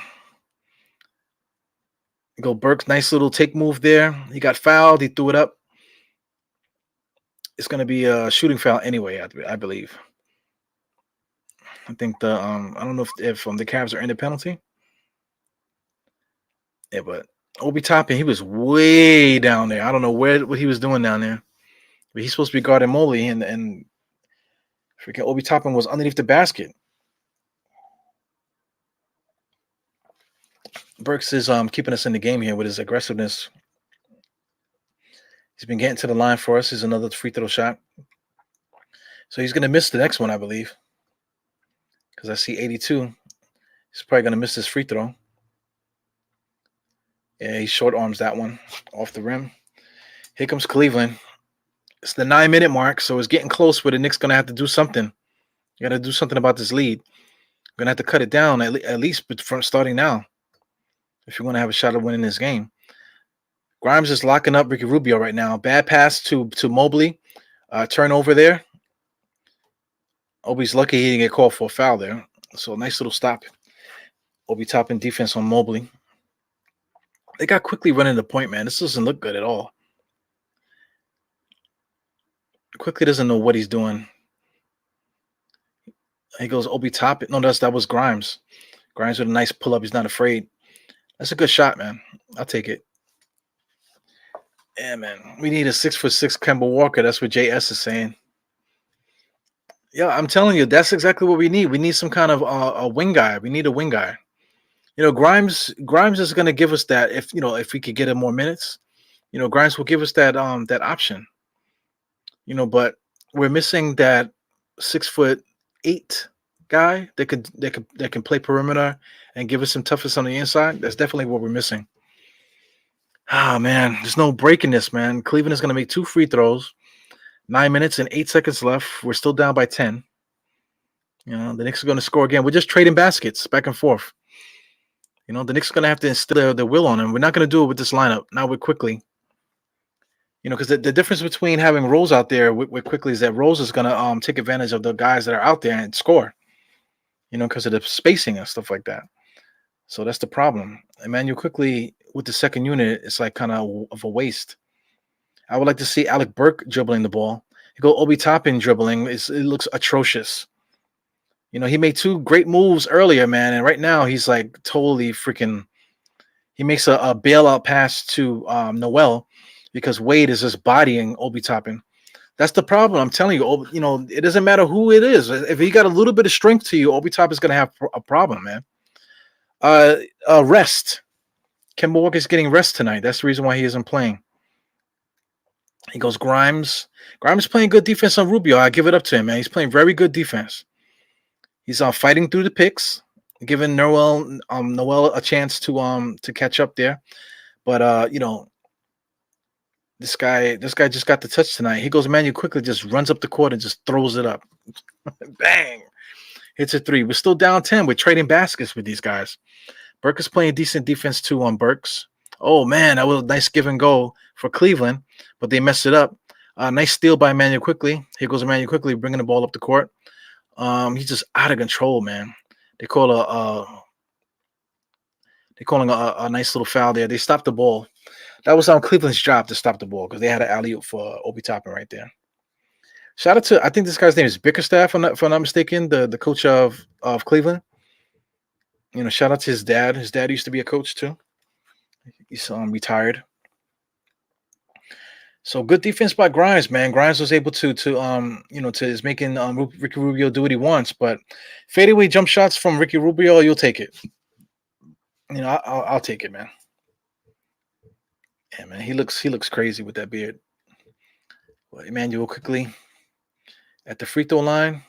Go Burks. Nice little take move there. He got fouled. He threw it up. It's going to be a shooting foul anyway, I believe. I think I don't know if the Cavs are in the penalty. Yeah, but Obi Toppin, he was way down there. I don't know what he was doing down there. But he's supposed to be guarding Mobley, and freaking Obi Toppin was underneath the basket. Burks is keeping us in the game here with his aggressiveness. He's been getting to the line for us. Here's another free throw shot. So he's going to miss the next one, I believe. Because I see 82. He's probably going to miss this free throw. Yeah, he short arms that one off the rim. Here comes Cleveland. It's the 9-minute mark, so it's getting close where the Knicks going to have to do something. You got to do something about this lead. You're going to have to cut it down at least from starting now if you want to have a shot at winning this game. Grimes is locking up Ricky Rubio right now. Bad pass to Mobley. Turnover there. Obi's lucky he didn't get called for a foul there. So a nice little stop. Obi Toppin defense on Mobley. They got quickly running the point, man. This doesn't look good at all. Quickly doesn't know what he's doing. He goes Obi Toppin. No, that was Grimes. Grimes with a nice pull-up. He's not afraid. That's a good shot, man. I'll take it. Yeah, man. We need a 6'6" Kemba Walker. That's what JS is saying. Yeah, I'm telling you, that's exactly what we need. We need some kind of a wing guy. We need a wing guy. Grimes is going to give us that if we could get him more minutes. Grimes will give us that option. But we're missing that 6'8" guy that can play perimeter and give us some toughness on the inside. That's definitely what we're missing. Oh man, there's no breaking this, man. Cleveland is going to make 2 free throws. 9 minutes and 8 seconds left. We're still down by 10. The Knicks are going to score again. We're just trading baskets back and forth. The Knicks are going to have to instill their will on him. We're not going to do it with this lineup. Not with Quickly. Because the difference between having Rose out there with Quickly is that Rose is going to take advantage of the guys that are out there and score. Because of the spacing and stuff like that. So that's the problem. Emmanuel Quickly with the second unit, it's like kind of a waste. I would like to see Alec Burke dribbling the ball. You go Obi Toppin dribbling. It looks atrocious. He made 2 great moves earlier, man. And right now he's like totally freaking. He makes a bailout pass to Noel because Wade is just bodying Obi Toppin. That's the problem. I'm telling you, it doesn't matter who it is. If he got a little bit of strength to you, Obi Toppin's going to have a problem, man. Rest. Kemba Walker's getting rest tonight. That's the reason why he isn't playing. He goes Grimes. Grimes playing good defense on Rubio. I give it up to him, man. He's playing very good defense. He's fighting through the picks. giving Noel a chance to catch up there. But this guy just got the touch tonight. He goes Manuel quickly, just runs up the court and just throws it up. Bang! Hits a three. We're still down 10. We're trading baskets with these guys. Burke is playing decent defense too on Burks. Oh man, that was a nice give and go for Cleveland, but they messed it up. Nice steal by Emmanuel Quickly. Here goes Emmanuel Quickly bringing the ball up the court. He's just out of control, man. They call they're calling a nice little foul there. They stopped the ball. That was on Cleveland's job to stop the ball because they had an alley-oop for Obi Toppin right there. Shout out to, I think this guy's name is Bickerstaff, if I'm not mistaken, the coach of Cleveland. Shout out to his dad. His dad used to be a coach too. He's retired. So good defense by Grimes, man. Grimes was able to is making Ricky Rubio do what he wants. But fadeaway jump shots from Ricky Rubio, you'll take it. I'll take it, man. Yeah, man. He looks crazy with that beard. Well, Emmanuel Quickly at the free throw line.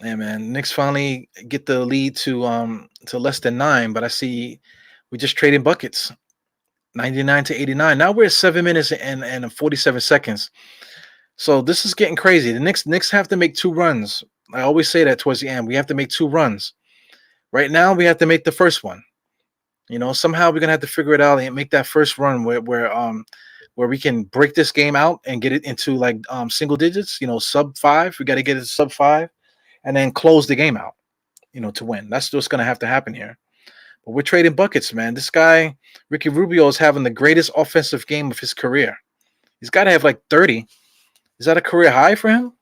Yeah, man. Knicks finally get the lead to less than 9, but I see we just trading buckets. 99 to 89. Now we're at 7 minutes and 47 seconds. So this is getting crazy. The Knicks have to make 2 runs. I always say that towards the end. We have to make 2 runs. Right now, we have to make the first one. Somehow we're gonna have to figure it out and make that first run where we can break this game out and get it into like single digits. Sub 5. We got to get it to sub 5, and then close the game out. To win. That's what's gonna have to happen here. But we're trading buckets, man. This guy, Ricky Rubio, is having the greatest offensive game of his career. He's got to have like 30. Is that a career high for him?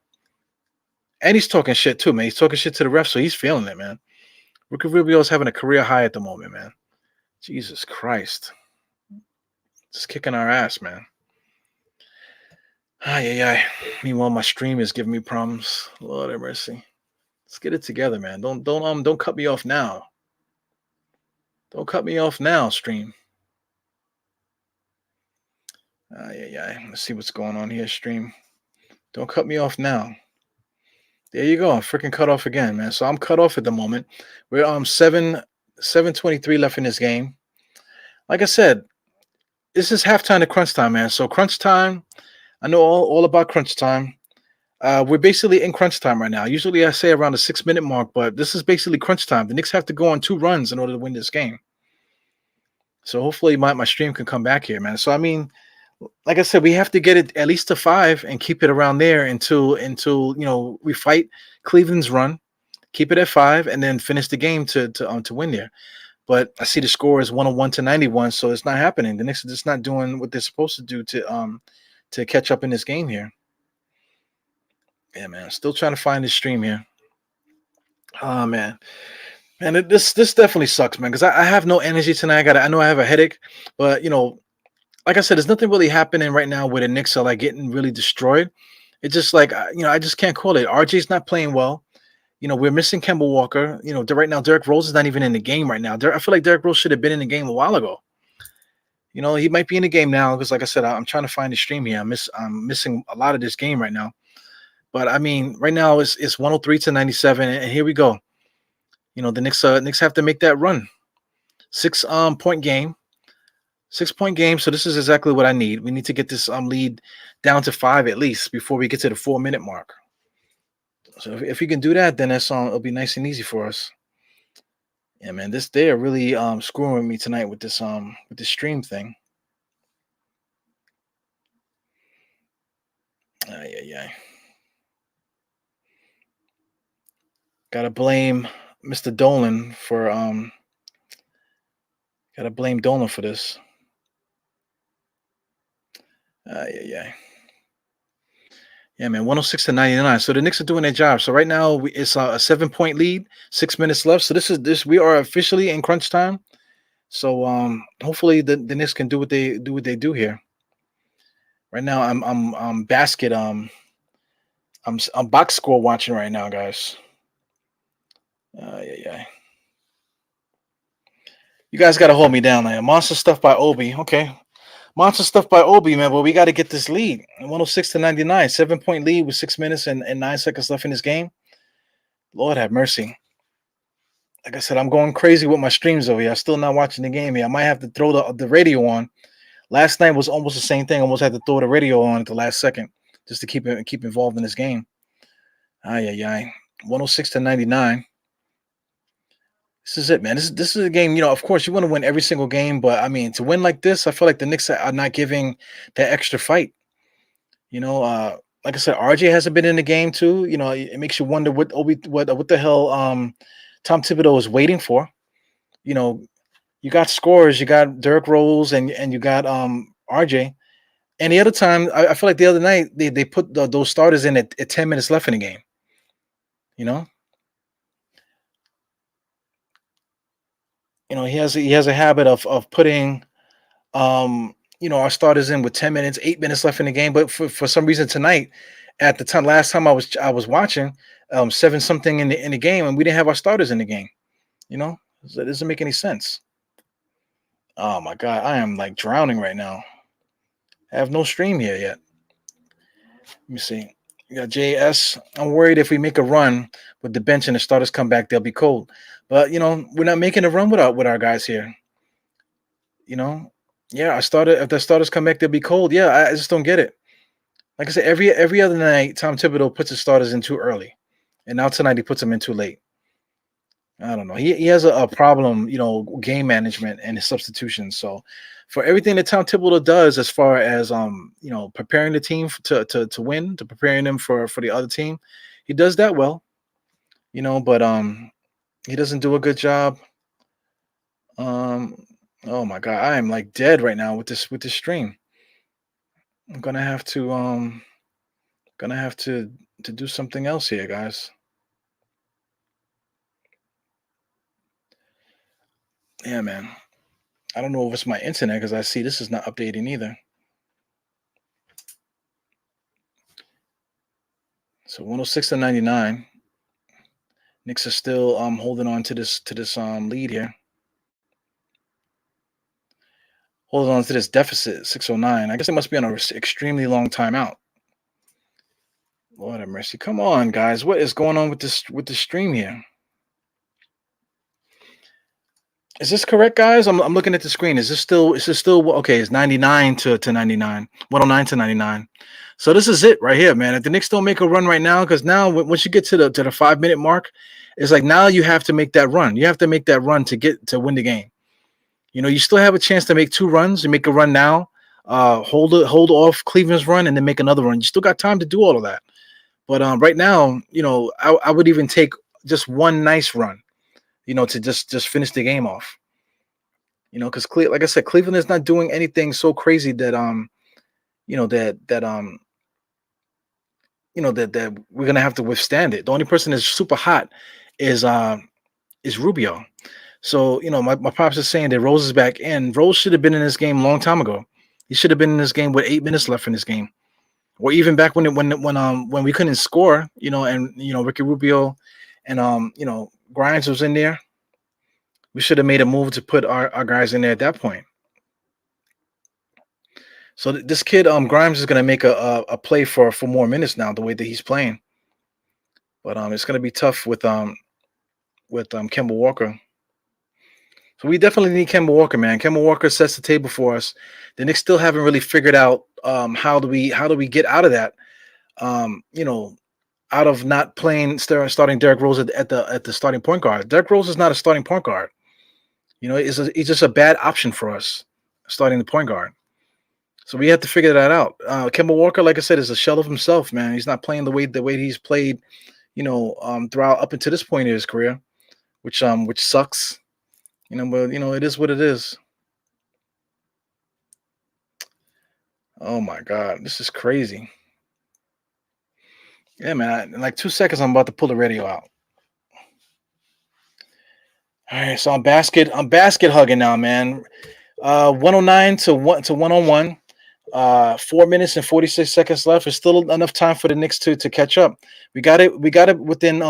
And he's talking shit too, man. He's talking shit to the ref, so he's feeling it, man. Ricky Rubio is having a career high at the moment, man. Jesus Christ. Just kicking our ass, man. Ay. Meanwhile, my stream is giving me problems. Lord have mercy. Let's get it together, man. Don't cut me off now. Don't cut me off now, stream. Let's see what's going on here, stream. Don't cut me off now. There you go. I'm freaking cut off again, man. So I'm cut off at the moment. We're 7:23 left in this game. Like I said, this is halftime to crunch time, man. So crunch time, I know all about crunch time. We're basically in crunch time right now. Usually I say around the 6-minute mark, but this is basically crunch time. The Knicks have to go on 2 runs in order to win this game. So hopefully my stream can come back here, man. So I mean, like I said, we have to get it at least to 5 and keep it around there until we fight Cleveland's run, keep it at 5, and then finish the game to win there. But I see the score is 101 to 91, so it's not happening. The Knicks are just not doing what they're supposed to do to catch up in this game here. Yeah, man. Still trying to find this stream here. Oh man. And this definitely sucks, man, because I have no energy tonight. I know I have a headache, but like I said, there's nothing really happening right now where the Knicks are like getting really destroyed. It's just like I just can't call it. RJ's not playing well. We're missing Kemba Walker. Right now Derrick Rose is not even in the game right now. I feel like Derrick Rose should have been in the game a while ago. He might be in the game now because, like I said, I'm trying to find the stream here. I'm missing a lot of this game right now. But I mean, right now it's 103 to 97, and here we go. The Knicks have to make that run. 6-point game. 6-point game. So this is exactly what I need. We need to get this lead down to 5 at least before we get to the 4-minute mark. So if we can do that, then it'll be nice and easy for us. Yeah, man. They are really screwing with me tonight with this stream thing. Yeah. Gotta blame Mr. Dolan for Gotta blame Dolan for this. Yeah, man, 106 to 99. So the Knicks are doing their job. So right now it's a 7-point lead, 6 minutes left. So we are officially in crunch time. So hopefully the Knicks can do what they do here. Right now I'm basket I'm box score watching right now, guys. You guys got to hold me down there. Monster stuff by Obi. Okay. Monster stuff by Obi, man. But we got to get this lead. 106 to 99. 7-point lead with 6 minutes and 9 seconds left in this game. Lord have mercy. like I said, I'm going crazy with my streams over here. I'm still not watching the game here. I might have to throw the radio on. Last night was almost the same thing. Almost had to throw the radio on at the last second just to keep involved in this game. Ay ay ay. 106-99. This is it, man. This is a game. Of course, you want to win every single game, but I mean, to win like this, I feel like the Knicks are not giving that extra fight. Like I said, RJ hasn't been in the game too. It makes you wonder what the hell Tom Thibodeau is waiting for. You got scores, you got Derrick Rose, and you got RJ. And the other time, I feel like the other night they put those starters in at 10 minutes left in the game. He has a habit of putting our starters in with 10 minutes, 8 minutes left in the game. But for some reason tonight, at the time last time I was watching, 7 something in the game, and we didn't have our starters in the game. So it doesn't make any sense. Oh my God, I am like drowning right now. I have no stream here yet. Let me see. We got JS. I'm worried if we make a run with the bench and the starters come back, they'll be cold. But we're not making a run with our guys here. Yeah, if the starters come back, they'll be cold. Yeah, I just don't get it. Like I said, every other night, Tom Thibodeau puts his starters in too early, and now tonight he puts them in too late. I don't know. He has a problem, game management and his substitutions. So for everything that Tom Thibodeau does, as far as preparing the team to win, to preparing them for the other team, he does that well. But he doesn't do a good job. Oh my God, I am like dead right now with this stream. I'm gonna have to do something else here, guys. Yeah, man. I don't know if it's my internet because I see this is not updating either. So 106-99. Knicks are still holding on to this lead here. Holding on to this deficit, 609. I guess they must be on an extremely long timeout. Lord have mercy. Come on, guys. What is going on with the stream here? Is this correct, guys? I'm looking at the screen. Is this still okay? It's 99 to 99, 109 to 99. So this is it right here, man. If the Knicks don't make a run right now, because now once you get to the 5-minute mark, it's like now you have to make that run. You have to make that run to win the game. You still have a chance to make 2 runs. You make a run now, hold off Cleveland's run, and then make another run. You still got time to do all of that. But right now, I would even take just one nice run, to just finish the game off. Because like I said, Cleveland is not doing anything so crazy that that we're gonna have to withstand it. The only person that's super hot is Rubio. So my pops is saying that Rose is back in. Rose should have been in this game a long time ago. He should have been in this game with 8 minutes left in this game, or even back when we couldn't score. And Ricky Rubio and Grimes was in there. We should have made a move to put our guys in there at that point. So this kid Grimes is going to make a play for more minutes now, the way that he's playing. But it's going to be tough with Kemba Walker. So we definitely need Kemba Walker, man. Kemba Walker sets the table for us. The Knicks still haven't really figured out how do we get out of that. Out of not starting Derrick Rose at the starting point guard. Derrick Rose is not a starting point guard. He's just a bad option for us starting the point guard. So we have to figure that out. Kemba Walker, like I said, is a shell of himself, man. He's not playing the way he's played, throughout up until this point in his career, which sucks. But it is what it is. Oh my God, this is crazy. Yeah, man. In like 2 seconds, I'm about to pull the radio out. All right, so I'm basket hugging now, man. 109 to 101. 4 minutes and 46 seconds left. There's still enough time for the Knicks to catch up. We got it within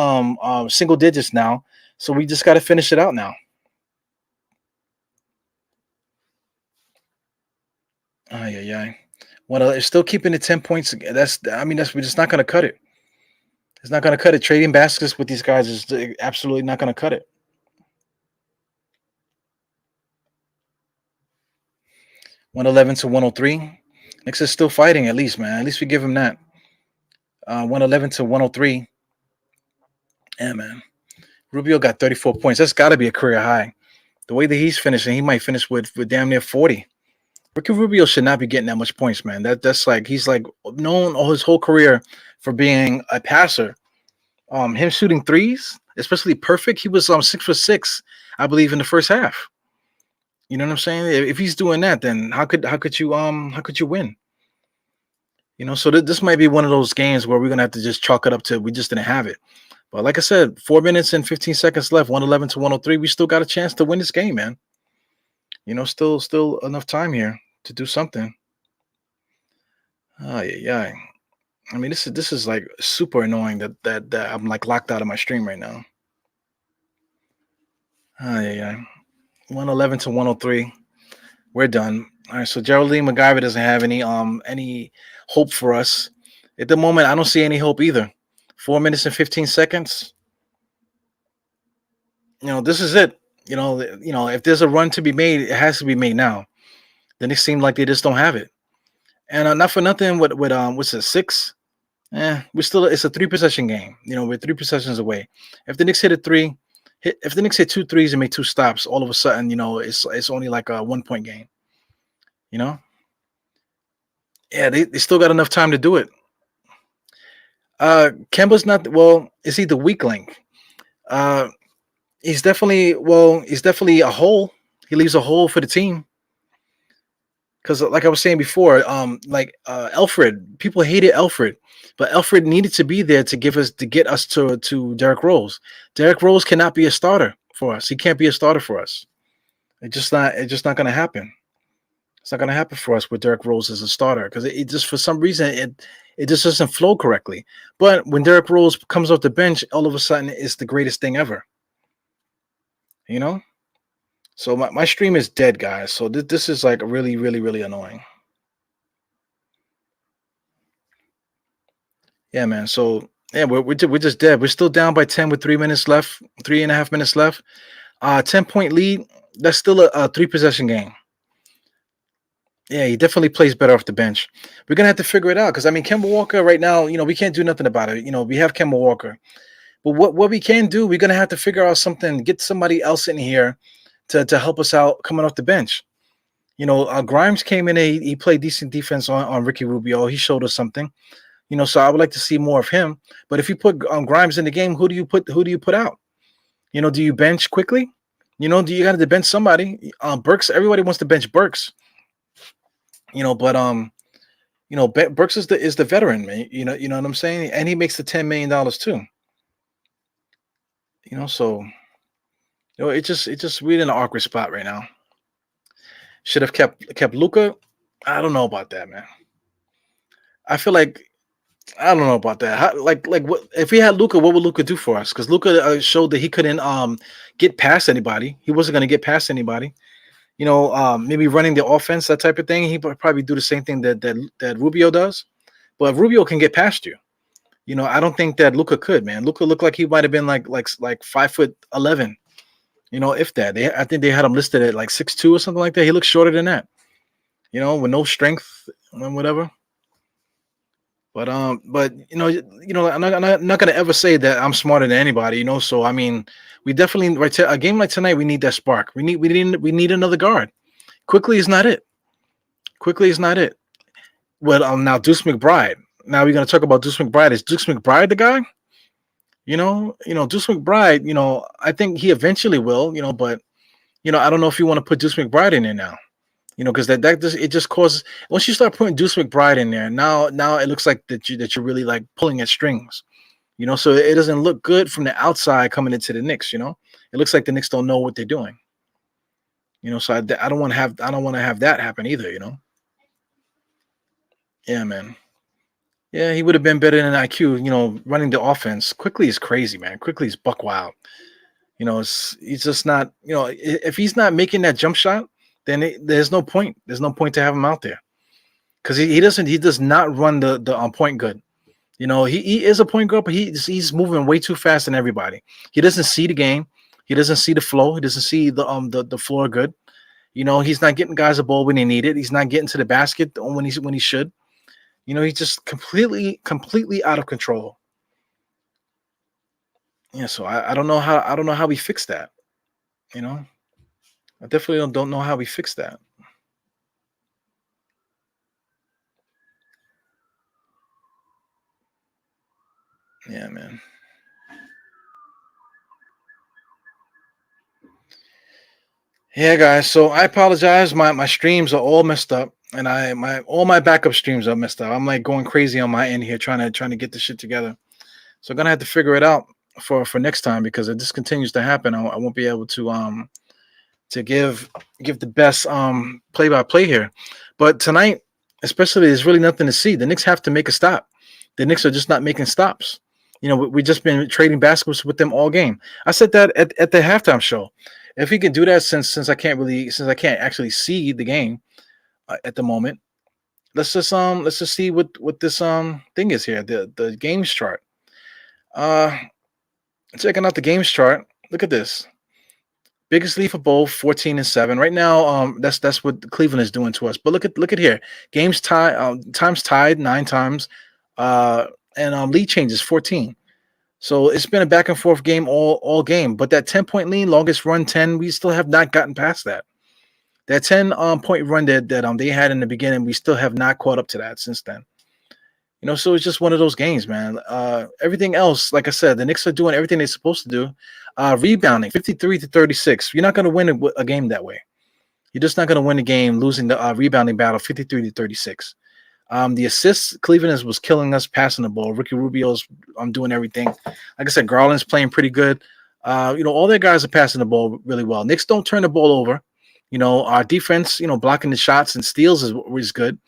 single digits now. So we just got to finish it out now. Well, it's still keeping it 10 points. We're just not going to cut it. It's not going to cut it. Trading baskets with these guys is absolutely not going to cut it. 111 to 103. Knicks is still fighting at least, man. At least we give him that. 111 to 103. Yeah, man. Rubio got 34 points. That's got to be a career high. The way that he's finishing, he might finish with damn near 40. Ricky Rubio should not be getting that much points, man. That's like he's like known all his whole career for being a passer. Him shooting threes, especially perfect. He was 6 for 6, I believe, in the first half. You know what I'm saying? If he's doing that, then how could you win? You know, so this might be one of those games where we're gonna have to just chalk it up to we just didn't have it. But like I said, 4 minutes and 15 seconds left, 111 to 103. We still got a chance to win this game, man. You know, still enough time here to do something. Oh yeah. I mean, this is like super annoying that I'm like locked out of my stream right now. Oh yeah. 111 to 103. We're done. All right, so Geraldine McGyver doesn't have any hope for us. At the moment, I don't see any hope either. 4 minutes and 15 seconds. You know, this is it. You know, if there's a run to be made, it has to be made now. Then it seems like they just don't have it. And not for nothing with what's it, 6? It's a 3-possession game. You know, we're 3 possessions away. If the Knicks hit a 3, if the Knicks hit 2 threes and make 2 stops, all of a sudden, you know, it's only like a 1-point game. You know? Yeah, they still got enough time to do it. Kemba's not is he the weak link? He's definitely a hole. He leaves a hole for the team. Because like I was saying before, Alfred, people hated Alfred, but Alfred needed to be there to get us to Derrick Rose. Derrick Rose cannot be a starter for us. He can't be a starter for us. It's just not gonna happen. It's not gonna happen for us with Derrick Rose as a starter because it just for some reason it just doesn't flow correctly. But when Derrick Rose comes off the bench, all of a sudden it's the greatest thing ever. You know? So my stream is dead, guys. So this is like really, really, really annoying. Yeah, man. So yeah, we're just dead. We're still down by 10 with 3 minutes left, 3.5 minutes left. 10-point lead. That's still a 3-possession game. Yeah, he definitely plays better off the bench. We're gonna have to figure it out because I mean, Kemba Walker right now, you know, we can't do nothing about it. You know, we have Kemba Walker, but what we can do, we're gonna have to figure out something, get somebody else in here to help us out coming off the bench. You know, Grimes came in, he played decent defense on Ricky Rubio. He showed us something. You know, so I would like to see more of him. But if you put Grimes in the game, who do you put out? You know, do you bench quickly? You know, you got to bench somebody. Burks, everybody wants to bench Burks. You know, but you know, Burks is the veteran, man. You know what I'm saying? And he makes the $10 million too. You know, so you know, it just we're in an awkward spot right now. Should have kept Luka. I don't know about that, man. I feel like I don't know about that. What if we had Luka? What would Luka do for us? Because Luka showed that he couldn't get past anybody. He wasn't going to get past anybody. You know, maybe running the offense, that type of thing. He would probably do the same thing that Rubio does. But Rubio can get past you. You know, I don't think that Luka could, man. Luka looked like he might have been like 5'11". You know, if that. I think they had him listed at like 6'2" or something like that. He looks shorter than that. You know, with no strength and whatever. But you know, I'm not gonna ever say that I'm smarter than anybody. You know, so I mean, we definitely a game like tonight, we need that spark. We need another guard. Quickly is not it. Well, now Deuce McBride. Now we're gonna talk about Deuce McBride. Is Deuce McBride the guy? You know, Deuce McBride. You know, I think he eventually will. You know, but you know, I don't know if you want to put Deuce McBride in there now. You know, because it just causes once you start putting Deuce McBride in there, now it looks like that you're really like pulling at strings. You know, so it doesn't look good from the outside coming into the Knicks. You know, it looks like the Knicks don't know what they're doing. You know, so I don't want to have that happen either. You know. Yeah, man. Yeah, he would have been better than IQ. You know, running the offense quickly is crazy, man. Quickly is buck wild. You know, he's just not. You know, if he's not making that jump shot, then there's no point. There's no point to have him out there because he does not run the point good. You know, he is a point guard, but he's moving way too fast than everybody. He doesn't see the game. He doesn't see the flow. He doesn't see the floor good. He's not getting guys the ball when they need it. He's not getting to the basket when he should. He's just completely out of control. Yeah, so I don't know how we fix that. I definitely don't know how we fix that. Yeah, man. Yeah, guys. So I apologize. My streams are all messed up, and all my backup streams are messed up. I'm like going crazy on my end here, trying to get this shit together. So I'm gonna have to figure it out for next time, because if this continues to happen, I won't be able to give the best play by play here. But tonight, especially, there's really nothing to see. The Knicks have to make a stop. The Knicks are just not making stops. We've just been trading baskets with them all game. I said that at the halftime show. If he can do that, since I can't actually see the game at the moment, let's just see what this thing is here. The games chart. Checking out the games chart. Look at this. Biggest lead for both, 14-7. Right now, that's what Cleveland is doing to us. But look at here. Games times tied 9 times, and lead changes 14. So it's been a back and forth game all game. But that 10-point lead, longest run 10, we still have not gotten past that. That 10 point run that they had in the beginning, we still have not caught up to that since then. So it's just one of those games, man. Everything else, like I said, the Knicks are doing everything they're supposed to do. Rebounding, 53-36. You're not going to win a game that way. You're just not going to win a game losing the rebounding battle, 53-36. The assists, Cleveland was killing us passing the ball. Ricky Rubio's doing everything. Like I said, Garland's playing pretty good. All their guys are passing the ball really well. Knicks don't turn the ball over. Our defense, blocking the shots and steals is good.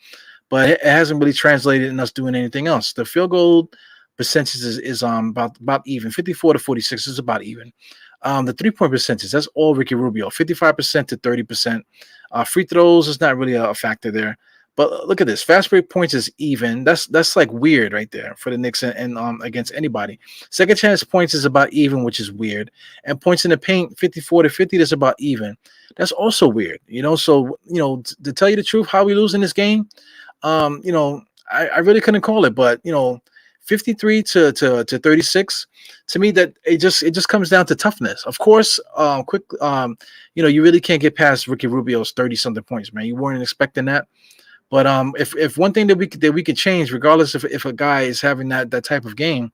But it hasn't really translated in us doing anything else. The field goal percentage is about even. 54-46 is about even. The 3-point percentage, that's all Ricky Rubio. 55% to 30%. Free throws is not really a factor there. But look at this. Fast break points is even. That's like weird right there for the Knicks and against anybody. Second chance points is about even, which is weird. And points in the paint, 54-50, that's about even. That's also weird. So to tell you the truth, how we lose in this game, I really couldn't call it, but 53 to 36, to me, that it just comes down to toughness. Of course, you really can't get past Ricky Rubio's 30-something points, man. You weren't expecting that. But if one thing that we could change, regardless if a guy is having that type of game,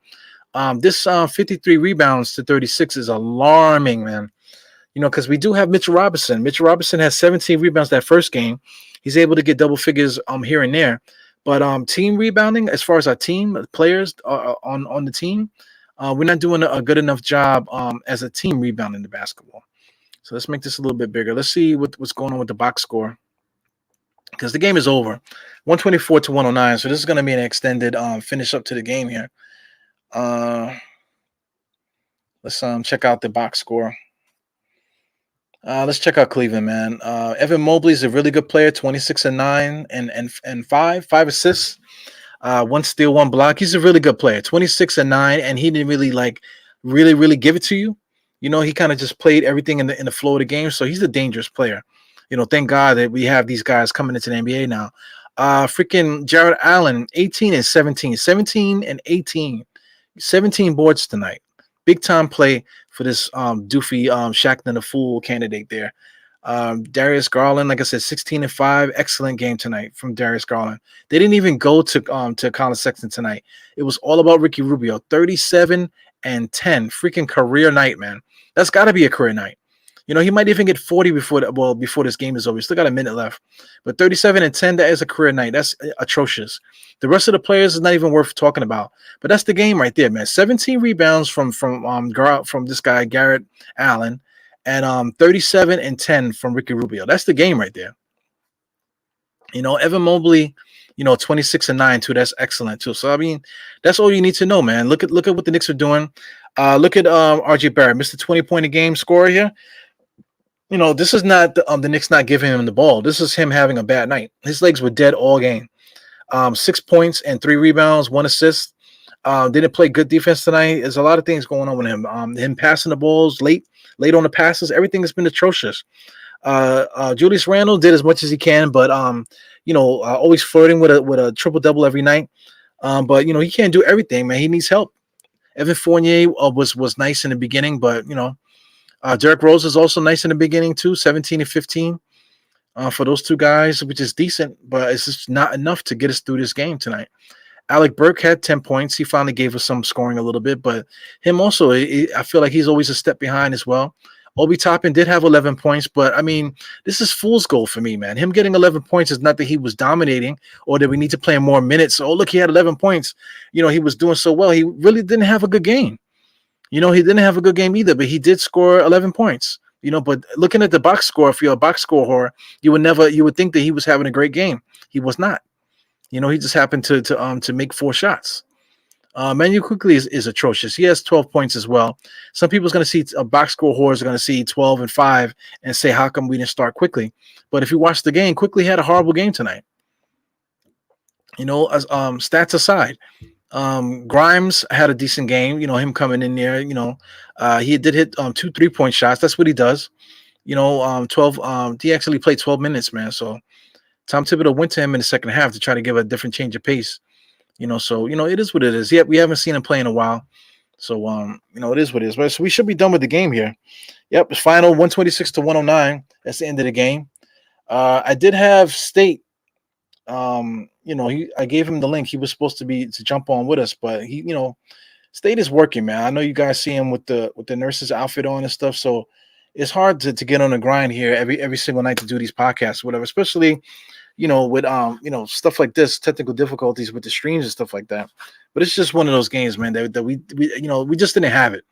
this 53 rebounds to 36 is alarming, man. Because we do have Mitchell Robinson. Mitchell Robinson has 17 rebounds that first game. He's able to get double figures here and there. But team rebounding, as far as our team players on the team, we're not doing a good enough job as a team rebounding the basketball. So let's make this a little bit bigger. Let's see what's going on with the box score, because the game is over, 124-109. So this is going to be an extended finish up to the game here. Let's check out the box score. Let's check out Cleveland, man. Evan Mobley is a really good player, 26-9 and 5 assists, 1 steal, 1 block. He's a really good player, 26-9, and he didn't really give it to you. He kind of just played everything in the flow of the game. So he's a dangerous player. Thank God that we have these guys coming into the NBA now. Freaking Jared Allen, 18-17, 17-18, 17 boards tonight. Big time play for this doofy Shaqtin' the Fool candidate there. Darius Garland, like I said, 16-5. Excellent game tonight from Darius Garland. They didn't even go to Colin Sexton tonight. It was all about Ricky Rubio. 37-10. Freaking career night, man. That's got to be a career night. He might even get 40 before this game is over. He's still got a minute left. But 37-10, that is a career night. That's atrocious. The rest of the players is not even worth talking about. But that's the game right there, man. 17 rebounds from this guy, Garrett Allen, and 37-10 from Ricky Rubio. That's the game right there. Evan Mobley, 26-9 too. That's excellent too. So I mean, that's all you need to know, man. Look at what the Knicks are doing. Look at RJ Barrett, Mr. 20-point a game scorer here. This is not the Knicks not giving him the ball. This is him having a bad night. His legs were dead all game. 6 points and 3 rebounds, 1 assist. Didn't play good defense tonight. There's a lot of things going on with him. Him passing the balls late on the passes. Everything has been atrocious. Julius Randle did as much as he can, but always flirting with a triple double every night. But he can't do everything, man. He needs help. Evan Fournier was nice in the beginning, but Derrick Rose is also nice in the beginning too, 17 and 15 for those two guys, which is decent, but it's just not enough to get us through this game tonight. Alec Burke had 10 points. He finally gave us some scoring a little bit, but him also, I feel like he's always a step behind as well. Obi Toppin did have 11 points, but I mean, this is fool's gold for me, man. Him getting 11 points is not that he was dominating or that we need to play more minutes. Oh, look, he had 11 points. He was doing so well. He really didn't have a good game. He didn't have a good game either, but he did score 11 points. But looking at the box score, if you're a box score whore, you would think that he was having a great game. He was not. He just happened to make 4 shots. Manu quickly is atrocious. He has 12 points as well. Some people's going to see a box score whores are going to see 12 and 5 and say, how come we didn't start quickly? But if you watch the game, quickly had a horrible game tonight. Stats aside, Grimes had a decent game. Him coming in there. He did hit 2 3-point shots. That's what he does. 12. He actually played 12 minutes, man. So Tom Thibodeau went to him in the second half to try to give a different change of pace. So it is what it is. Yep, we haven't seen him play in a while. So it is what it is. But so we should be done with the game here. Yep, it's final 126 to 109. That's the end of the game. I did have State. I gave him the link. He was supposed to jump on with us, but State is working, man. I know you guys see him with the nurse's outfit on and stuff. So it's hard to get on the grind here every single night to do these podcasts, whatever, especially with stuff like this, technical difficulties with the streams and stuff like that. But it's just one of those games, man, that we just didn't have it.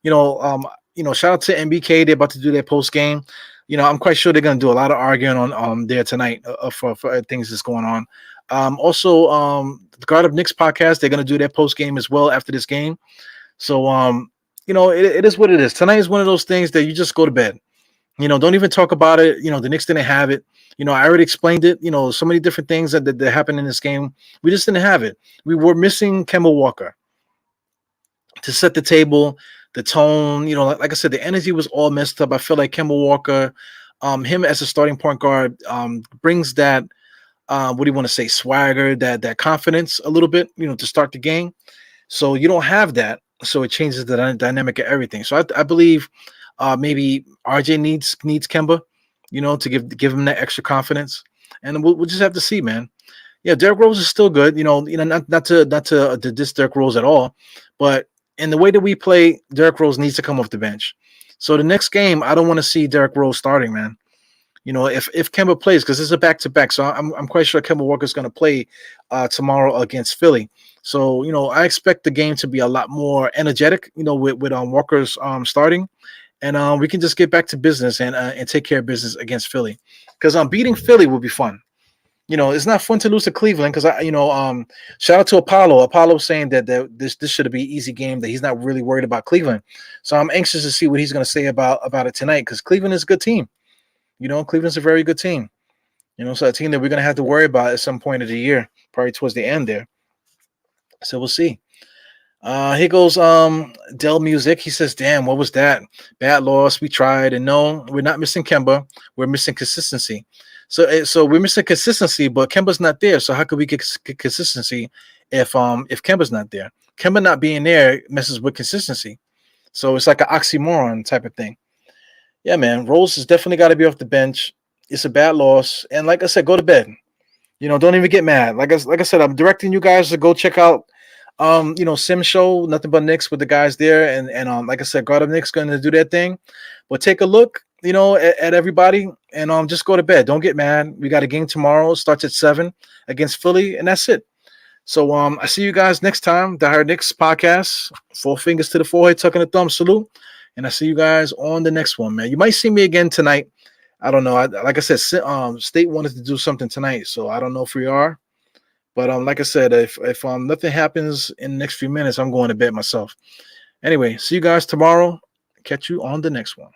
Shout out to MBK. They're about to do their post game. I'm quite sure they're gonna do a lot of arguing on there tonight for things that's going on. Also, the Guard of Knicks podcast, they're gonna do their post game as well after this game. So it is what it is. Tonight is one of those things that you just go to bed. Don't even talk about it. The Knicks didn't have it. I already explained it. So many different things that happened in this game. We just didn't have it. We were missing Kemba Walker to set the table, the tone. Like I said, the energy was all messed up. I feel like Kemba Walker, him as a starting point guard, brings that, what do you want to say, swagger, that confidence a little bit, to start the game. So you don't have that. So it changes the dynamic of everything. So I believe maybe RJ needs Kemba, to give him that extra confidence, and we'll just have to see, man. Yeah, Derrick Rose is still good, not to diss Derrick Rose at all, but in the way that we play, Derrick Rose needs to come off the bench. So the next game, I don't want to see Derrick Rose starting, man. If Kemba plays, because it's a back-to-back, so I'm quite sure Kemba Walker's going to play tomorrow against Philly. So I expect the game to be a lot more energetic, with Walker's starting. And we can just get back to business and take care of business against Philly, because beating Philly will be fun. It's not fun to lose to Cleveland, because shout out to Apollo. Apollo saying that this should be an easy game, that he's not really worried about Cleveland. So I'm anxious to see what he's going to say about it tonight, because Cleveland is a good team. Cleveland's a very good team. So a team that we're going to have to worry about at some point of the year, probably towards the end there. So we'll see. Here goes Dell Music. He says, damn, what was that? Bad loss. We tried. And no, we're not missing Kemba. We're missing consistency. So we're missing consistency, but Kemba's not there. So how could we get consistency if Kemba's not there? Kemba not being there messes with consistency. So it's like an oxymoron type of thing. Yeah, man. Rose has definitely got to be off the bench. It's a bad loss. And like I said, go to bed. Don't even get mad. Like I said, I'm directing you guys to go check out Sim Show, Nothing But Knicks, with the guys there, and like I said, God of Knicks going to do their thing. But take a look, at everybody, and just go to bed. Don't get mad. We got a game tomorrow. It starts at 7 against Philly, and that's it. So I see you guys next time. The Hard Knicks podcast. 4 fingers to the forehead, tucking the thumb salute, and I see you guys on the next one, man. You might see me again tonight. I don't know. Like I said, State wanted to do something tonight, so I don't know if we are. But like I said, if nothing happens in the next few minutes, I'm going to bed myself. Anyway, see you guys tomorrow. Catch you on the next one.